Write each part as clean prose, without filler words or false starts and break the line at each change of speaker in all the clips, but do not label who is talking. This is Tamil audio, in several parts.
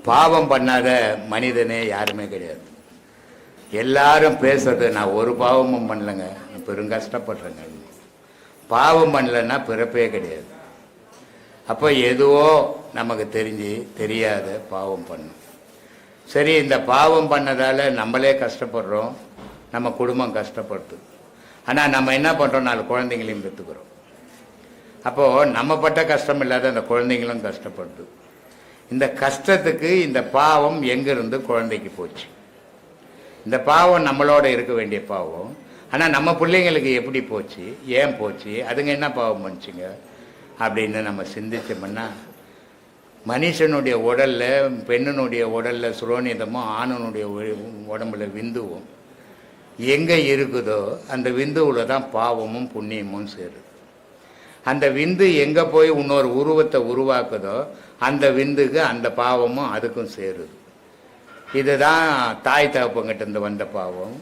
பாவம் பண்ணாத மனிதனே யாருமே கிடையாது. எல்லாரும் பேசுறது நான் ஒரு பாவமும் பண்ணலைங்க, பெரும் கஷ்டப்படுறேங்க. பாவம் பண்ணலைன்னா பிறப்பே கிடையாது. அப்போ எதுவோ நமக்கு தெரிஞ்சு தெரியாத பாவம் பண்ணும். சரி, இந்த பாவம் பண்ணதால் நம்மளே கஷ்டப்படுறோம், நம்ம குடும்பம் கஷ்டப்படுது. ஆனால் நம்ம என்ன பண்ணுறோம், 4 குழந்தைங்களையும் பெற்றுக்கிறோம். அப்போது நம்ம பட்ட கஷ்டம் இல்லாத அந்த குழந்தைங்களும் கஷ்டப்படுது. இந்த கஷ்டத்துக்கு இந்த பாவம் எங்கேருந்து குழந்தைக்கு போச்சு? இந்த பாவம் நம்மளோட இருக்க வேண்டிய பாவம். ஆனால் நம்ம பிள்ளைங்களுக்கு எப்படி போச்சு, ஏன் போச்சு, அதுங்க என்ன பாவம் பண்ணிச்சுங்க அப்படின்னு நம்ம சிந்திச்சோம்னா, மனுஷனுடைய உடலில் பெண்ணினுடைய உடலில் சுரோனிதமும் ஆணனுடைய உடம்புல விந்துவும் எங்கே இருக்குதோ அந்த விந்துவில் தான் பாவமும் புண்ணியமும் சேருது. அந்த விந்து எங்கே போய் இன்னொரு உருவத்தை உருவாக்குதோ அந்த விந்துக்கு அந்த பாவமும் அதுக்கும் சேருது. இதுதான் தாய் தகப்பங்கிட்ட வந்த பாவம்,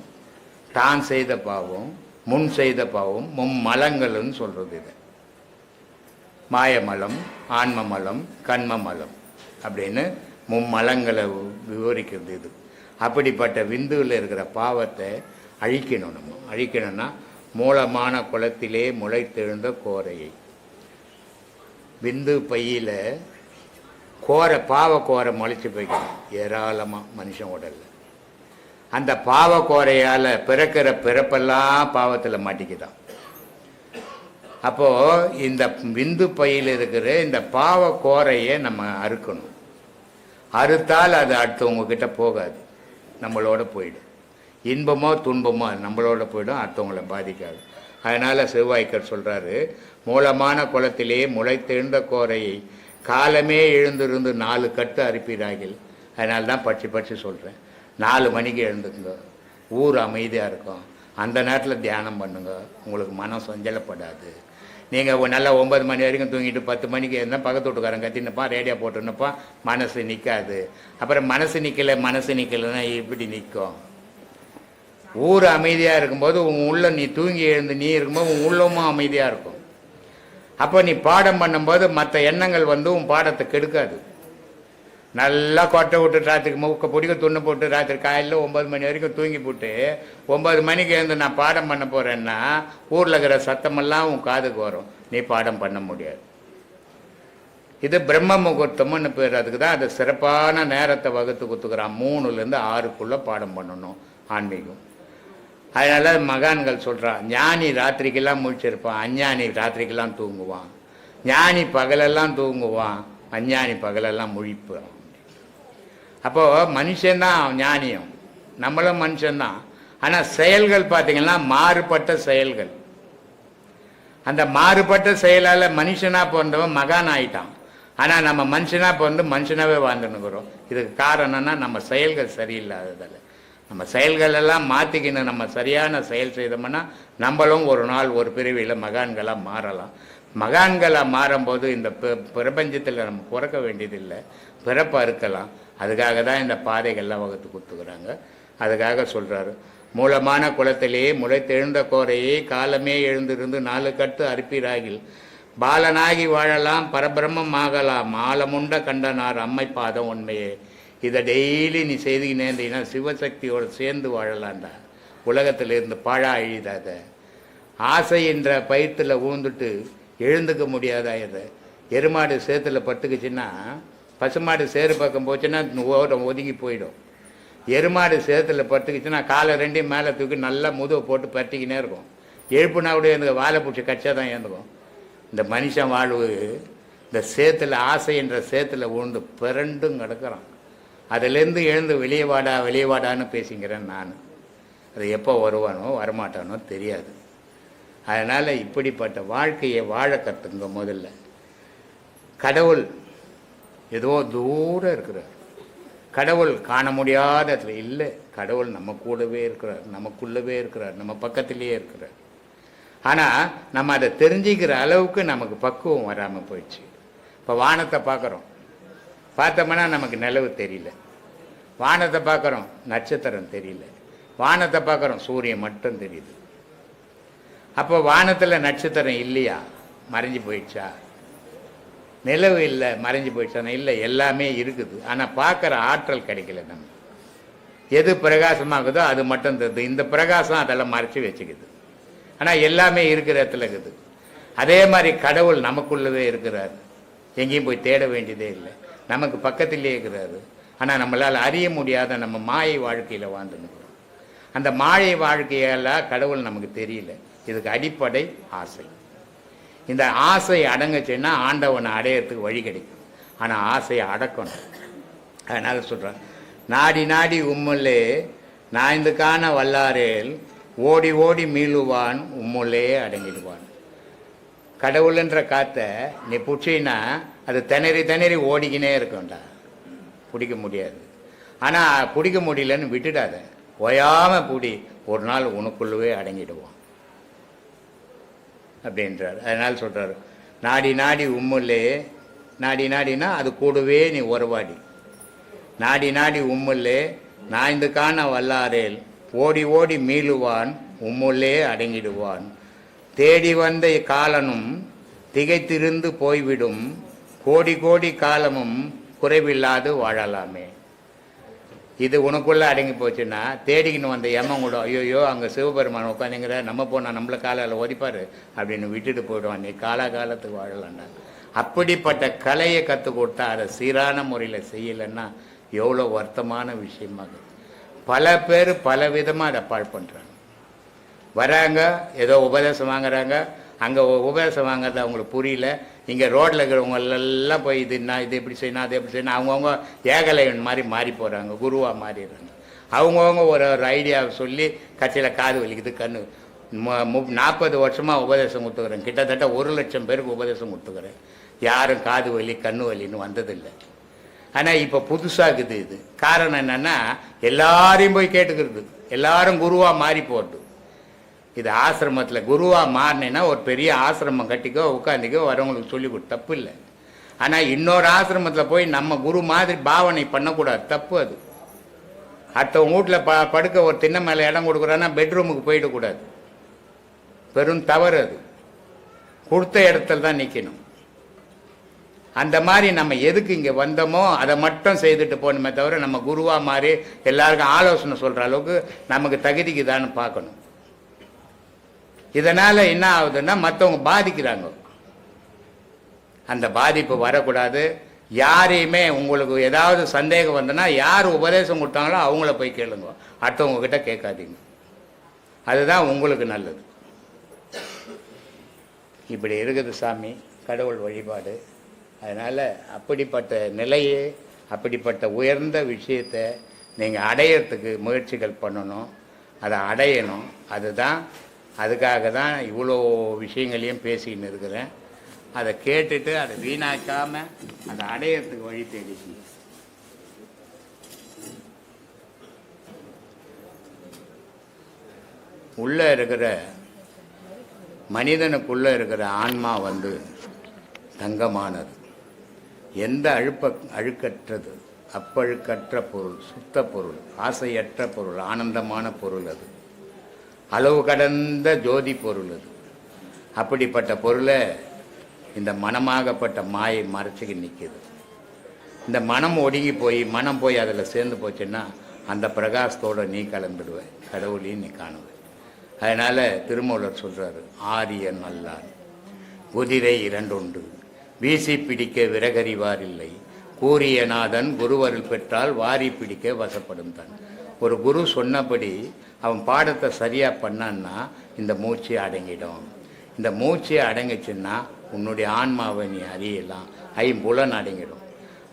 தான் செய்த பாவம், முன் செய்த பாவம், மும்மலங்கள்னு சொல்கிறது. இது மாயமலம், ஆன்மமலம், கண்மமலம் அப்படின்னு மும்மலங்களை விவரிக்கிறது இது. அப்படிப்பட்ட விந்துவில் இருக்கிற பாவத்தை அழிக்கணும். நம்ம அழிக்கணும்னா மூலமான குளத்திலே முளைத்தெழுந்த கோரையை, விந்து பையில் பாவ கோரை முளைச்சி போய்க்கணும் ஏராளமாக மனுஷன் உடலில். அந்த பாவ கோரையால் பிறக்கிற பிறப்பெல்லாம் பாவத்தில் மாட்டிக்குதான். அப்போது இந்த விந்து பையில் இருக்கிற இந்த பாவ கோரையை நம்ம அறுக்கணும். அறுத்தால் அது அடுத்தவங்கக்கிட்ட போகாது, நம்மளோட போயிடும். இன்பமோ துன்பமோ நம்மளோட போயிடும், அடுத்தவங்களை பாதிக்காது. அதனால் செவ்வாய்க்கர் சொல்கிறாரு, மூலமான குளத்திலே முளைத்தெழுந்த கோரையை காலமே எழுந்திருந்து 4 கட்டு அறுப்பீராகில். அதனால தான் பட்சி சொல்கிறேன். 4 மணிக்கு எழுந்துக்குங்க, ஊர் அமைதியாக இருக்கும். அந்த நேரத்தில் தியானம் பண்ணுங்க, உங்களுக்கு மனம் சஞ்சலப்படாது. நீங்கள் நல்லா 9 மணி வரைக்கும் தூங்கிட்டு 10 மணிக்கு இருந்தால் பக்கத்து வீட்டுக்காரன் கத்தினப்பா, ரேடியோ போட்டுனப்பா, மனசு நிற்காது. அப்புறம் மனசு நிற்கலைன்னா இப்படி நிற்கும். ஊர் அமைதியாக இருக்கும்போது உன் உள்ள நீ தூங்கி எழுந்து நீ இருக்கும்போது உன் உள்ளமும் அமைதியாக இருக்கும். அப்போ நீ பாடம் பண்ணும்போது மற்ற எண்ணங்கள் உன் பாடத்தை கெடுக்காது. நல்லா கொட்டை விட்டு ராத்திரிக்கு மூக்க பிடிக்க துண்ணு போட்டு ராத்திரி காலையில் 9 மணி வரைக்கும் தூங்கி போட்டு 9 மணிக்கு எழுந்து நான் பாடம் பண்ண போகிறேன்னா ஊரில் இருக்கிற சத்தமெல்லாம் உன் காதுக்கு வரும், நீ பாடம் பண்ண முடியாது. இது பிரம்ம முகூர்த்தம்னு பேர். அதுக்கு தான் அது சிறப்பான நேரத்தை வகுத்து கொடுத்துக்கிறான். 3லேருந்து 6க்குள்ளே பாடம் பண்ணணும் ஆன்மீகம். அதனால் மகான்கள் சொல்கிறான், ஞானி ராத்திரிக்கெல்லாம் முழிச்சிருப்பான், அஞ்ஞானி ராத்திரிக்கெல்லாம் தூங்குவான். ஞானி பகலெல்லாம் தூங்குவான், அஞ்ஞானி பகலெல்லாம் முழிப்பான். அப்போது மனுஷன்தான் ஞானியம், நம்மளும் மனுஷன்தான். ஆனால் செயல்கள் பார்த்திங்கன்னா மாறுபட்ட செயல்கள். அந்த மாறுபட்ட செயலால் மனுஷனாக பிறந்தவன் மகான் ஆகிட்டான். ஆனால் நம்ம மனுஷனாக பிறந்து மனுஷனாகவே வாழ்ந்துன்னுக்குறோம். இதுக்கு காரணம்னா நம்ம செயல்கள் சரியில்லாததால். நம்ம செயல்கள் எல்லாம் மாற்றிக்கணும். நம்ம சரியான செயல் செய்தோம்னா நம்மளும் ஒரு நாள் ஒரு பிரிவில் மகான்களாக மாறலாம். மகான்களாக மாறும்போது இந்த பிரபஞ்சத்தில் நம்ம பிறக்க வேண்டியதில்லை, பிறப்பை அறுக்கலாம். அதுக்காக தான் இந்த பாதைகள்லாம் வகுத்து கொடுத்துக்கிறாங்க. அதுக்காக சொல்கிறாரு, மூலமான குளத்திலே முளைத்தெழுந்த கோரையை காலமே எழுந்திருந்து 4 கட்டு அறுப்பீராகில் பாலனாகி வாழலாம், பரபிரம்மம் ஆகலாம், ஆலமுண்ட கண்டனார் அம்மை பாதம் உண்மையே. இதை டெய்லி நீ செய்துக்கினே இருந்தீங்கன்னா சிவசக்தியோடு சேர்ந்து வாழலாம்டா. உலகத்தில் இருந்து பாழா அழிதாத. ஆசை என்ற பயிற்றில் ஊழ்ந்துட்டு எழுந்துக்க முடியாதாயிடுற. எருமாடு சேத்துல பட்டுக்குச்சுன்னா பசுமாடு சேறு பக்கம் போச்சுன்னா ஒதுங்கி போயிடும். எருமாடு சேத்துல பட்டுக்குச்சுன்னா காலை 2 மேலே தூக்கி நல்லா முதுவை போட்டு பட்டிக்கினே இருக்கும். எழுப்புனா கூட எனக்கு வாழை பிடிச்சி கச்சா தான் எழுந்துக்கும். இந்த மனுஷன் வாழ்வு இந்த சேத்துல ஆசை என்ற சேத்துல ஊழ்ந்து பிறண்டும் கிடக்கிறான். அதிலேருந்து எழுந்து வெளியே வாடான்னு பேசிக்கிறேன் நான். அது எப்போ வருவானோ வரமாட்டானோ தெரியாது. அதனால் இப்படிப்பட்ட வாழ்க்கையை வாழ கற்றுங்க. முதல்ல கடவுள் ஏதோ தூரம் இருக்கிறார். கடவுள் காண முடியாத இடத்துல இல்லை. கடவுள் நம்ம கூடவே இருக்கிறார், நமக்குள்ளவே இருக்கிறார், நம்ம பக்கத்திலேயே இருக்கிறார். ஆனால் நம்ம அதை தெரிஞ்சிக்கிற அளவுக்கு நமக்கு பக்குவம் வராமல் போயிடுச்சு. இப்போ வானத்தை பார்க்குறோம், பார்த்தோம்னா நமக்கு நிலவு தெரியல. வானத்தை பார்க்குறோம், நட்சத்திரம் தெரியல. வானத்தை பார்க்குறோம், சூரியன் மட்டும் தெரியுது. அப்போ வானத்தில் நட்சத்திரம் இல்லையா, மறைஞ்சு போயிடுச்சா? நிலவு இல்லை மறைஞ்சு போயிடுச்சானா இல்லை, எல்லாமே இருக்குது. ஆனால் பார்க்குற ஆற்றல் கிடைக்கல. நம்ம எது பிரகாசமாகுதோ அது மட்டும் தருது. இந்த பிரகாசம் அதெல்லாம் மறைச்சி வச்சுக்குது. ஆனால் எல்லாமே இருக்கிற இடத்துல இருக்குது. அதே மாதிரி கடவுள் நமக்குள்ளவே இருக்கிறார். எங்கேயும் போய் தேட வேண்டியதே இல்லை, நமக்கு பக்கத்திலே இருக்கிறாரு. ஆனால் நம்மளால் அறிய முடியாத நம்ம மாயை வாழ்க்கையில் வாழ்ந்துருக்கிறோம். அந்த மாயை வாழ்க்கையெல்லாம் கடவுள் நமக்கு தெரியல. இதுக்கு அடிப்படை ஆசை. இந்த ஆசை அடங்குச்சுன்னா ஆண்டவனை அடையிறதுக்கு வழி கிடைக்கும். ஆனால் ஆசையை அடக்கணும். அதனால் சொல்கிறேன், நாடி நாடி உம்முள்ளே நாய்ந்துக்கான வல்லாரேல் ஓடி ஓடி மீளுவான் உம்முள்ளே அடங்கிடுவான். கடவுள்ன்ற காற்றை நீ பிடிச்சின்னா அது திணறி திணறி ஓடிக்கினே இருக்கும்டா, பிடிக்க முடியாது. ஆனால் பிடிக்க முடியலன்னு விட்டுடாத, ஓயாமல் பிடி, ஒரு நாள் உனக்குள்ளவே அடங்கிடுவான் அப்படின்றார். அதனால் சொல்கிறார், நாடி நாடி உம்முள்ளே, நாடி நாடினா அது கூடவே நீ உறவாடி, நாடி நாடி உம்முள்ளே நாய்ந்துக்கான வல்லாரேல் ஓடி ஓடி மீளுவான் உம்முள்ளே அடங்கிடுவான். தேடி வந்த காலனும் திகைத்திருந்து போய்விடும், கோடி கோடி காலமும் குறைவில்லாது வாழலாமே. இது உனக்குள்ளே அடங்கி போச்சுன்னா தேடிக்கின்னு வந்த எம்மன் கூட ஐயோயோ அங்கே சிவபெருமான் உட்காந்துங்கிற, நம்ம போனால் நம்மளை காலையில் ஒதிப்பார் அப்படின்னு விட்டுட்டு போயிடுவான். நீ காலகாலத்துக்கு வாழலான்னா. அப்படிப்பட்ட கலையை கற்றுக் கொடுத்தா அதை சீரான முறையில் செய்யலைன்னா எவ்வளோ வருத்தமான விஷயமாக. பல பேர் பல விதமாக அதை பாழ் பண்ணுறாங்க. வராங்க, ஏதோ உபதேசம் வாங்குறாங்க, அங்கே உபதேசம் வாங்குறது அவங்களுக்கு புரியல. இங்கே ரோட்டில் இருக்கிறவங்களெல்லாம் போய் இது என்ன, இது எப்படி செய்யணும், அது எப்படி செய்யணும், அவங்கவுங்க ஏகலைவன் மாதிரி மாறி போகிறாங்க, குருவாக மாறிடுறாங்க. அவங்கவுங்க ஒரு ஒரு ஐடியாவை சொல்லி கட்சியில் காது வலிக்குது, கண்ணு 40 வருஷமாக உபதேசம் கொடுத்துக்கிறேன், கிட்டத்தட்ட 1 லட்சம் பேருக்கு உபதேசம் கொடுத்துக்கிறேன். யாரும் காது வலி கண்ணு வலின்னு வந்ததில்லை. ஆனால் இப்போ புதுசாகுது. இது காரணம் என்னென்னா எல்லாரையும் போய் கேட்டுக்கிறது, எல்லாரும் குருவாக மாறி போடுது. இது ஆசிரமத்தில் குருவாக மாறினேன்னா ஒரு பெரிய ஆசிரமம் கட்டிக்கோ, உட்காந்துக்கோ, வரவங்களுக்கு சொல்லி கொடு, தப்பு இல்லை. ஆனால் இன்னொரு ஆசிரமத்தில் போய் நம்ம குரு மாதிரி பாவனை பண்ணக்கூடாது, தப்பு. அது அடுத்தவங்க வீட்டில் படுக்க ஒரு திண்ணை மேலே இடம் கொடுக்குறான்னா பெட்ரூமுக்கு போயிடக்கூடாது, பெரும் தவறு. அது கொடுத்த இடத்துல தான் நிற்கணும். அந்த மாதிரி நம்ம எதுக்கு இங்கே வந்தோமோ அதை மட்டும் செய்துட்டு போகணுமே தவிர நம்ம குருவாக மாதிரி எல்லாருக்கும் ஆலோசனை சொல்கிற அளவுக்கு நமக்கு தகுதிக்குதான்னு பார்க்கணும். இதனால் என்ன ஆகுதுன்னா மற்றவங்க பாதிக்கிறாங்க. அந்த பாதிப்பு வரக்கூடாது. யாரையுமே உங்களுக்கு ஏதாவது சந்தேகம் வந்ததுன்னா யார் உபதேசம் கொடுத்தாங்களோ அவங்கள போய் கேளுங்க, அடுத்தவங்க கிட்ட கேட்காதீங்க. அதுதான் உங்களுக்கு நல்லது. இப்படி இருக்குது சாமி கடவுள் வழிபாடு. அதனால் அப்படிப்பட்ட நிலையை, அப்படிப்பட்ட உயர்ந்த விஷயத்தை நீங்கள் அடையிறதுக்கு முயற்சிகள் பண்ணணும், அதை அடையணும். அதுக்காக தான் இவ்வளோ விஷயங்களையும் பேசிக்கின்னு இருக்கிறேன். அதை கேட்டுட்டு அதை வீணாக்காமல் அதை அடையிறதுக்கு வழி தேடிக்கணும். உள்ளே இருக்கிற மனிதனுக்குள்ளே இருக்கிற ஆன்மா தங்கமானது, எந்த அழுக்கற்றது, அப்பழுக்கற்ற பொருள், சுத்த பொருள், ஆசையற்ற பொருள், ஆனந்தமான பொருள். அது அளவு கடந்த ஜோதி பொருள். அது அப்படிப்பட்ட பொருளை இந்த மனமாகப்பட்ட மாயை மறைச்சிக்கு நிற்கிது. இந்த மனம் ஒடுங்கி போய் மனம் போய் அதில் சேர்ந்து போச்சுன்னா அந்த பிரகாசத்தோடு நீ கலந்துடுவேன், கடவுளையும் நீ காணுவேன். அதனால் திருமூலர் சொல்கிறாரு, ஆரியன் அல்லான் குதிரை 2 உண்டு, வீசி பிடிக்க விறகறிவார் இல்லை, கூறிய நாதன் குருவருள் பெற்றால் வாரி பிடிக்க வசப்படும் தான். ஒரு குரு சொன்னபடி அவன் பாடத்தை சரியாக பண்ணான்னா இந்த மூச்சை அடங்கிடும். இந்த மூச்சை அடங்கிச்சுன்னா உன்னுடைய ஆன்மாவை நீ அறியலாம், ஐம்புலன் அடங்கிடும்.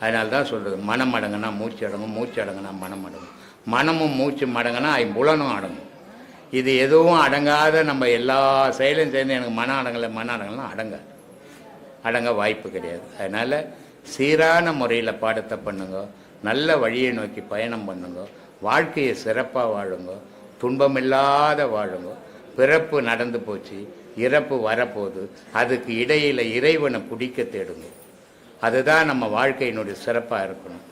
அதனால தான் சொல்கிறது, மனம் அடங்கினா மூச்சு அடங்கும், மூச்சு அடங்கினா மனம் அடங்கும், மனமும் மூச்சும் அடங்கினா ஐம்புலனும் அடங்கும். இது எதுவும் அடங்காத நம்ம எல்லா செயலும் சேர்ந்து எனக்கு மனம் அடங்கலாம் அடங்க வாய்ப்பு கிடையாது. அதனால் சீரான முறையில் பாடத்தை பண்ணுங்க, நல்ல வழியை நோக்கி பயணம் பண்ணுங்க, வாழ்க்கையை சிறப்பாக வாழுங்க, துன்பமில்லாத வாழுங்க. பிறப்பு நடந்து போச்சு, இறப்பு வரப்போகுது, அதுக்கு இடையில் இறைவனை பிடிக்க தேடுங்க. அதுதான் நம்ம வாழ்க்கையினுடைய சிறப்பாக இருக்கணும்.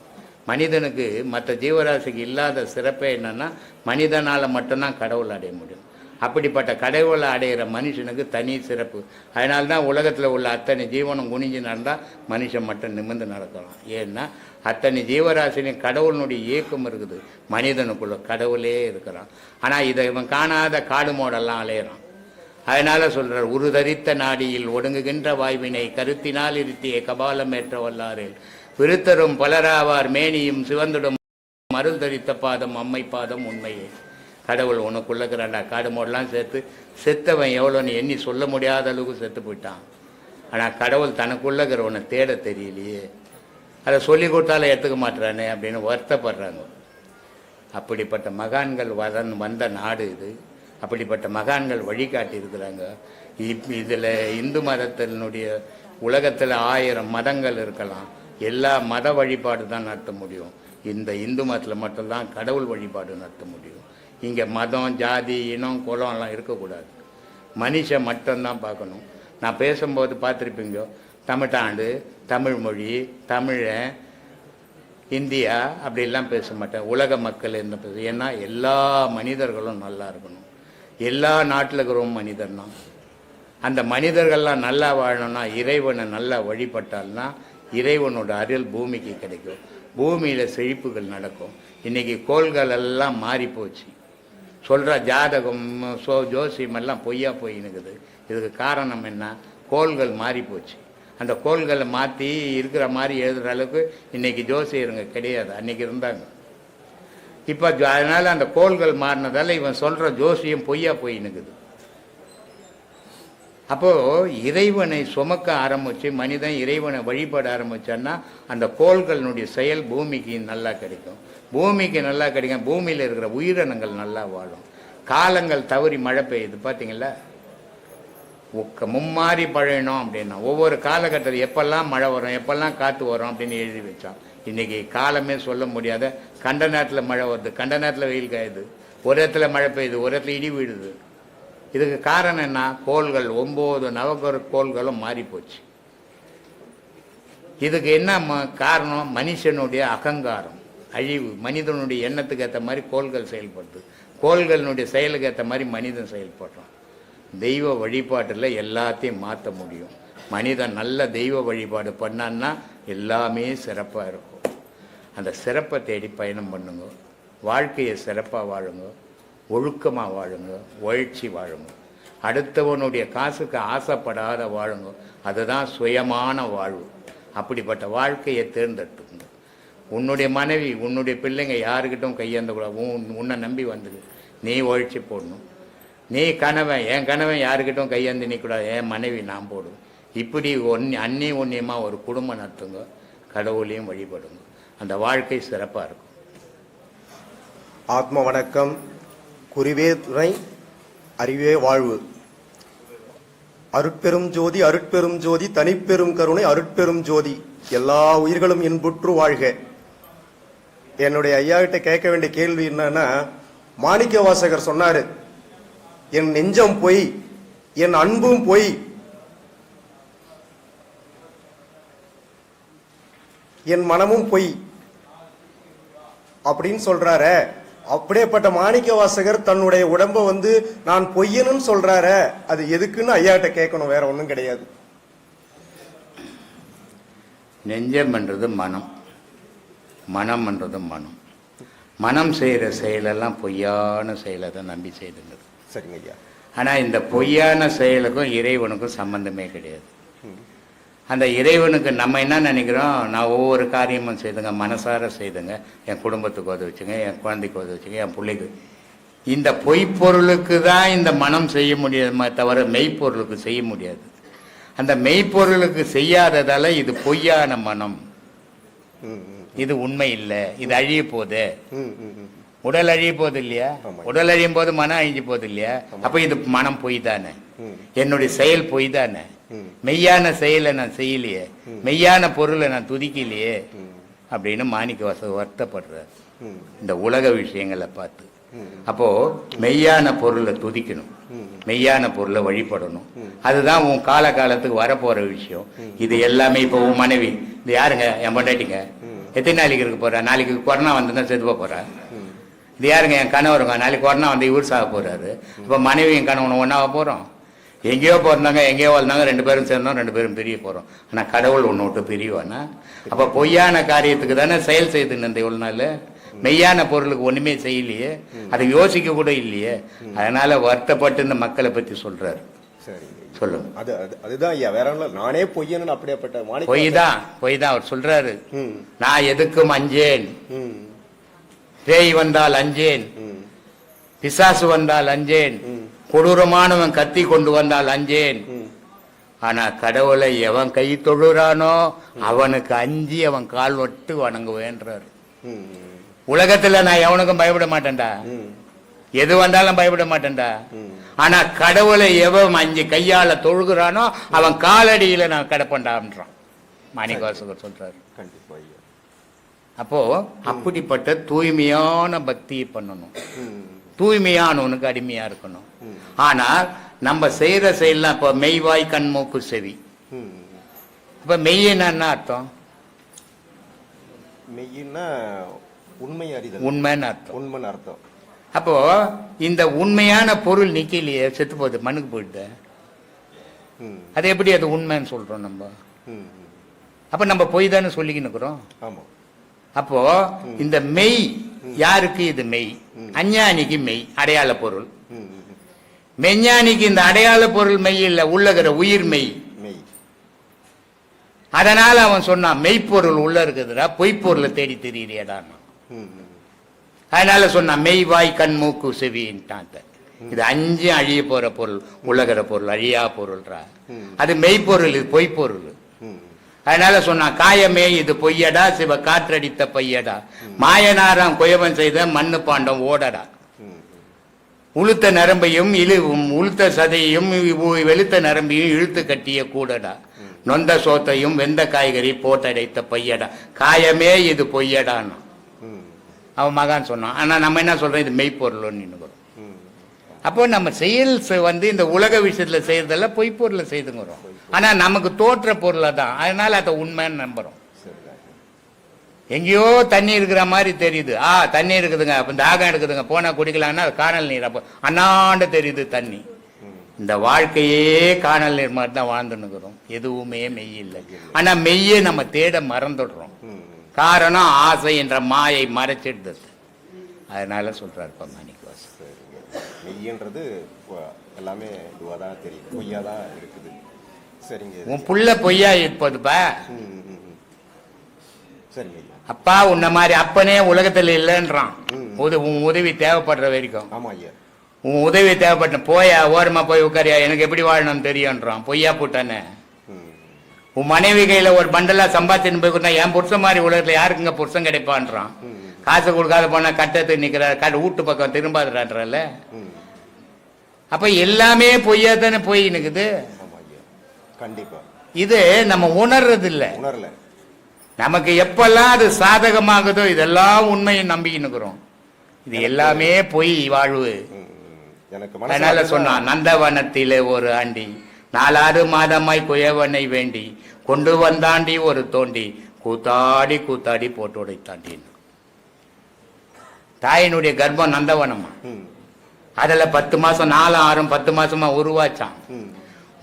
மனிதனுக்கு மற்ற ஜீவராசிக்கு இல்லாத சிறப்பே என்னென்னா மனிதனால் மட்டும்தான் கடவுள் அடைய முடியும். அப்படிப்பட்ட கடவுளை அடைகிற மனுஷனுக்கு தனி சிறப்பு. அதனால்தான் உலகத்தில் உள்ள அத்தனை ஜீவனம் குனிஞ்சு நடந்தால் மனுஷன் மட்டும் நிமிர்ந்து நடக்கலாம். ஏன்னா அத்தனை ஜீவராசிலையும் கடவுளுடைய இயக்கம் இருக்குது. மனிதனுக்குள்ள கடவுளே இருக்கிறான். ஆனால் இதை இவன் காணாத காடு மோடெல்லாம் அலையிறான். அதனால சொல்றார், உருதரித்த நாடியில் ஒடுங்குகின்ற வாய்வினை கருத்தினால் இருத்திய கபாலம் ஏற்ற வல்லாரில் விருத்தரும் பலராவார் மேனியும் சிவந்துடும் அருள் தரித்த பாதம் அம்மை பாதம் உண்மையே. கடவுள் உனக்குள்ளக்கிறாண்டா. காடு மோடெல்லாம் சேர்த்து செத்தவன் எவ்வளோன்னு எண்ணி சொல்ல முடியாத அளவுக்கு செத்து போயிட்டான். ஆனால் கடவுள் தனக்குள்ளக்கிறவனை தேட தெரியலையே, அதை சொல்லி கொடுத்தாலும் எடுத்துக்க மாட்டுறானே அப்படின்னு வருத்தப்படுறாங்க. அப்படிப்பட்ட மகான்கள் வந்த நாடு இது. அப்படிப்பட்ட மகான்கள் வழிகாட்டி இருக்கிறாங்க. இதில் இந்து மதத்தினுடைய உலகத்தில் 1000 மதங்கள் இருக்கலாம். எல்லா மத வழிபாடு தான் நடத்த முடியும். இந்த இந்து மதத்தில் மட்டும்தான் கடவுள் வழிபாடு நடத்த முடியும். இங்கே மதம், ஜாதி, இனம், குலம் எல்லாம் இருக்கக்கூடாது. மனுஷன் மட்டும்தான் பார்க்கணும். நான் பேசும்போது பார்த்துருப்பீங்க, தமிழ்நாடு, தமிழ் மொழி, தமிழன், இந்தியா அப்படிலாம் பேச மாட்டேன். உலக மக்கள் என்ன பேச. ஏன்னா எல்லா மனிதர்களும் நல்லா இருக்கணும். எல்லா நாட்டில் இருக்கிறவங்க மனிதர் தான். அந்த மனிதர்கள்லாம் நல்லா வாழணும்னா இறைவனை நல்லா வழிபட்டால்னா இறைவனோட அருள் பூமிக்கு கிடைக்கும். பூமியில் செழிப்புகள் நடக்கும். இன்றைக்கி கோள்கள் எல்லாம் மாறி போச்சு. சொல்கிற ஜாதகம், ஜோசியம் எல்லாம் பொய்யா போயினுக்குது. இதுக்கு காரணம் என்ன? கோள்கள் மாறி போச்சு. அந்த கோள்களை மாற்றி இருக்கிற மாதிரி எழுதுகிற அளவுக்கு இன்றைக்கி ஜோசியருங்க கிடையாது. அன்றைக்கி இருந்தாங்க. இப்போ அதனால் அந்த கோள்கள் மாறினதால் இவன் சொல்கிற ஜோசியம் பொய்யா போயினுக்குது. அப்போது இறைவனை சுமக்க ஆரம்பித்து மனிதன் இறைவனை வழிபட ஆரம்பித்தான்னா அந்த கோள்களினுடைய செயல் பூமிக்கு நல்லா கிடைக்கும். பூமிக்கு நல்லா கிடைக்கும். பூமியில் இருக்கிற உயிரினங்கள் நல்லா வாழும். காலங்கள் தவறி மழை பெய்யுது பார்த்தீங்களா? மும்மாறி பழையணும் அப்படின்னா ஒவ்வொரு காலகட்டத்தில் எப்பெல்லாம் மழை வரும், எப்பெல்லாம் காற்று வரும் அப்படின்னு எழுதி வச்சான். இன்றைக்கி காலமே சொல்ல முடியாத கண்ட நேரத்தில் மழை வருது, கண்ட நேரத்தில் வெயில் காயுது, ஒரு இடத்துல மழை பெய்யுது, ஒரு இடத்துல இடி விழுது. இதுக்கு காரணம் என்ன? கோள்கள் 9 நவகிர கோள்களும் மாறி போச்சு. இதுக்கு என்ன காரணம்? மனுஷனுடைய அகங்காரம், அழிவு. மனிதனுடைய எண்ணத்துக்கு ஏற்ற மாதிரி கோள்கள் செயல்படுது. கோள்களினுடைய செயலுக்கு ஏற்ற மாதிரி மனிதன் செயல்படுறான். தெய்வ வழிபாட்டில் எல்லாத்தையும் மாற்ற முடியும். மனிதன் நல்ல தெய்வ வழிபாடு பண்ணான்னா எல்லாமே சிறப்பாக இருக்கும். அந்த சிறப்பை தேடி பயணம் பண்ணுங்க. வாழ்க்கையை சிறப்பாக வாழுங்க, ஒழுக்கமாக வாழுங்க, உழைச்சி வாழுங்க. அடுத்தவனுடைய காசுக்கு ஆசைப்படாத வாழுங்க. அதுதான் சுயமான வாழ்வு. அப்படிப்பட்ட வாழ்க்கையை தேர்ந்தெடுத்துங்க. உன்னுடைய மனைவி, உன்னுடைய பிள்ளைங்க யாருக்கிட்டும் கையேந்தக்கூடாது. உன்னை நம்பி வந்துடு. நீ உழைச்சி போடணும். நீ கணவன், என் கணவன் யாருக்கிட்டும் கையேந்து நிற்கக்கூடாது. என் மனைவி நான் போடுவேன். இப்படி அந்நியமாக ஒரு குடும்பம் நடத்துங்க. கடவுளையும் வழிபடுங்க. அந்த வாழ்க்கை சிறப்பாக இருக்கும்.
ஆத்ம வணக்கம். குறிவே துணை, அறிவே வாழ்வு. அருட்பெரும் ஜோதி, அருட்பெரும் ஜோதி, தனிப்பெரும் கருணை, அருட்பெரும் ஜோதி, எல்லா உயிர்களும் இன்புற்று வாழ்க. என்னுடைய ஐயா கிட்ட கேட்க வேண்டிய கேள்வி என்னன்னா, மாணிக்க வாசகர் சொன்னாரு, என் நெஞ்சம் பொய், என் அன்பும் பொய், என் மனமும் பொய் அப்படின்னு சொல்றாரு. அப்படியேப்பட்ட மாணிக்க வாசகர் தன்னுடைய உடம்ப நான் பொய்யனும் சொல்றாரு. அது எதுக்குன்னு ஐயாட்ட கேட்கணும், வேற ஒன்றும் கிடையாது.
நெஞ்சம் என்றது மனம், மனம் என்றது மனம். மனம் செய்கிற செயலெல்லாம் பொய்யான செயலை தான் நம்பி செய்துங்க.
சரிங்க ஐயா.
ஆனால் இந்த பொய்யான செயலுக்கும் இறைவனுக்கும் சம்பந்தமே கிடையாது. அந்த இறைவனுக்கு நம்ம என்ன நினைக்கிறோம்? நான் ஒவ்வொரு காரியமும் செய்துங்க, மனசார செய்துங்க, என் குடும்பத்துக்கு உதவிச்சுங்க, என் குழந்தைக்கு உதவிச்சுங்க, என் பிள்ளைக்கு. இந்த பொய்ப்பொருளுக்கு தான் இந்த மனம் செய்ய முடியாதுமே தவிர மெய்ப்பொருளுக்கு செய்ய முடியாது. அந்த மெய்ப்பொருளுக்கு செய்யாததால இது பொய்யான மனம். இது உண்மை இல்லை. இது அழிய போகுது. உடல் அழிய போகுது இல்லையா? உடல் அழியும் போது மனம் அழிஞ்சு போகுது இல்லையா? அப்ப இது மனம் பொய் தானே, என்னுடைய செயல் பொய் தானே. மெய்யான செயலை நான் செய்யலையே, மெய்யான பொருளை நான் துதிக்கலையே அப்படின்னு மாணிக்க வாசகர் வருத்தப்படுறார் இந்த உலக விஷயங்களை பார்த்து. அப்போ மெய்யான பொருளை துதிக்கணும், மெய்யான பொருளை வழிபடணும். அதுதான் உன் காலத்துக்கு வரப்போற விஷயம். இது எல்லாமே இப்போ உன் மனைவி, இது யாருங்க? என் பொண்டாட்டிங்க. எத்தனை நாளைக்கு இருக்க போறா? நாளைக்கு கொரோனா வந்ததுன்னா செத்துப்ப போறா? இது யாருங்க என் கணவருங்க, நாளைக்கு ஒன்றா வந்து இவர் சாக போகிறாரு. இப்போ மனைவி என் கணவன் ஒன்றாக போகிறோம். எங்கேயோ பிறந்தாங்க, எங்கேயோ வாழ்ந்தாங்க, 2 பேரும் சேர்ந்தோம், 2 பேரும் பிரிய போகிறோம். ஆனால் கடவுள் ஒன்று விட்டு பிரிவானா? அப்போ பொய்யான காரியத்துக்கு தானே செயல் செய்து நின்ற இவ்வளோ நாள். மெய்யான பொருளுக்கு ஒன்றுமே செய்யலையே, அதை யோசிக்க கூட இல்லையே. அதனால வருத்தப்பட்டு இந்த மக்களை பற்றி சொல்றாரு. சொல்லுங்க.
அதுதான் ஐயா, வேற நானே பொய்யன்னு அப்படியேப்பட்ட
பொய் தான் அவர் சொல்றாரு. நான் எதுக்கும் அஞ்சேன், பேய் வந்தால் அஞ்சேன், பிசாசு வந்தால் அஞ்சேன், கொடூரமானவன் கத்தி கொண்டு வந்தால் அஞ்சேன். ஆனா கடவுளை எவன் கை தொழுறானோ அவனுக்கு அஞ்சி அவன் கால் வட்டு வணங்குவேன்றார். உலகத்துல நான் எவனுக்கும் பயப்பட மாட்டேன்டா, எது வந்தாலும் பயப்பட மாட்டேன்டா. ஆனா கடவுளை எவன் அஞ்சு கையால தொழுகிறானோ அவன் காலடியில நான் கிடப்பண்டான்றான் மாணிக்கவாசகர் சொல்றாரு. அப்போ அப்படிப்பட்ட தூய்மையான பக்தியை பண்ணணும், தூய்மையானவனுக்கு அடிமையா இருக்கணும். ஆனால் நம்ம செய்யற செயல்லாம் இப்ப மெய்வாய் கண் மூக்கு செவி. இப்ப மெய்யின்னா என்ன அர்த்தம்?
மெய்யின்னா உண்மை அறிதல்,
உண்மைன்னு அர்த்தம்,
உண்மைன்னு அர்த்தம்.
அப்போ இந்த உண்மையான பொருள் நிக்கலையே, செத்து போகுது, மண்ணுக்கு போயிட்டு. அது எப்படி அது உண்மைன்னு சொல்றோம் நம்ம? அப்ப நம்ம பொய் தானே சொல்லிக்கின்னு இருக்கிறோம். அப்போ இந்த மெய் யாருக்கு? இது மெய். அஞ்ஞானிக்கு மெய் அடையாள பொருள். மெஞ்ஞானிக்கு இந்த அடையாள பொருள் மெய் இல்ல, உள்ளகிற உயிர் மெய். அதனால அவன் சொன்னான் மெய்ப்பொருள் உள்ள இருக்குதுடா, பொய்ப்பொருளை தேடி திரியிறியடா. அதனால சொன்னான் மெய் வாய் கண் மூக்கு செவின்ட்டான். இது 5 அழிய போற பொருள், உலகிற பொருள், அழியா பொருள்ரா. அது மெய்ப்பொருள், இது பொய்ப்பொருள். அதனால சொன்னான் காயமே இது பொய்யடா, சிவ காற்றடித்த பையடா, மாயனாராம் குயவன் செய்த மண்ணு பாண்டம் ஓடடா. உளுத்த நரம்பையும் உளுத்த சதையும் வெளுத்த நரம்பையும் இழுத்து கட்டிய கூடடா, நொந்த சோத்தையும் வெந்த காய்கறி போட்டடைத்த பையடா, காயமே இது பொய்யடான்னு அவன் மகான் சொன்னான். ஆனா நம்ம என்ன சொல்றோம், இது மெய்ப்பொருள்னு. அப்போ நம்ம செயல் இந்த உலக விஷயத்துல செய்யறதெல்லாம் பொய்ப்பொருளை செய்துங்கிறோம். ஆனா நமக்கு தோற்ற பொருளை தான், அதனால அதை உண்மைன்னு நம்புறோம். எங்கேயோ தண்ணி இருக்கிற மாதிரி தெரியுது. தண்ணி இருக்குதுங்க, அப்ப தாகம் இருக்குதுங்க, போனா குடிக்கலாம்னா அது காணல் நீர். அப்போ அண்ணாண்டு தெரியுது தண்ணி. இந்த வாழ்க்கையே காணல் நீர் மாதிரி தான் வாழ்ந்துன்னுக்கிறோம், எதுவுமே மெய் இல்லை. ஆனா மெய்யை நம்ம தேட மறந்துடுறோம். காரணம் ஆசை என்ற மாயை மறைச்சிடுது. அதனால சொல்றாரு மாணிக்கவாசகர்,
மெய்யன்றது எல்லாமே இதுவாதான் தெரியுது, பொய்யாதான் இருக்குது. சரிங்க. உன்
புள்ள பொய்யா இருப்பதுப்பா.
சரிங்க.
அப்பா உன்ன மாதிரி அப்பனே உலகத்துல இல்லைன்றான். உன் உதவி தேவைப்படுற வரைக்கும்.
ஆமா ஐயா.
உன் உதவி தேவைப்பட்ட போயா, ஓரமா போய் உட்காரியா, எனக்கு எப்படி வாழணும்னு தெரியும்ன்றான். பொய்யா போட்டானே. உன் மனைவி கையில ஒரு பண்டலா சம்பாதிச்சுன்னு போய் கொடுத்தா என் புருஷன் மாதிரி உலகத்துல யாருக்குங்க புருஷன் கிடைப்பான்றான். காசு கொடுக்காத போனா கட்டத்துக்கு நிக்கிற வீட்டு பக்கம் திரும்பாதுறான்றல. அப்ப எல்லாமே பொய்யா தானே போய் நிக்குது.
கண்டிப்பா
இது நம்ம உணர்றது இல்ல.
உணரல.
நமக்கு எப்பெல்லாம் அது சாதகமாகுதோ இதெல்லாம் உண்மையை நம்பிக்கின்னுக்கிறோம். இது எல்லாமே பொய் வாழ்வு. அதனால சொன்னான் நந்தவனத்திலே ஒரு ஆண்டி 4 மாதமாய் குயவனை வேண்டி கொண்டு வந்தாண்டி ஒரு தோண்டி கூத்தாடி கூத்தாடி போட்டு உடைத்தாண்டி. தாயினுடைய கர்ப்பம் நந்தவனமா, அதுல 10 மாசம் 4 6 10 மாசமா உருவாச்சான்.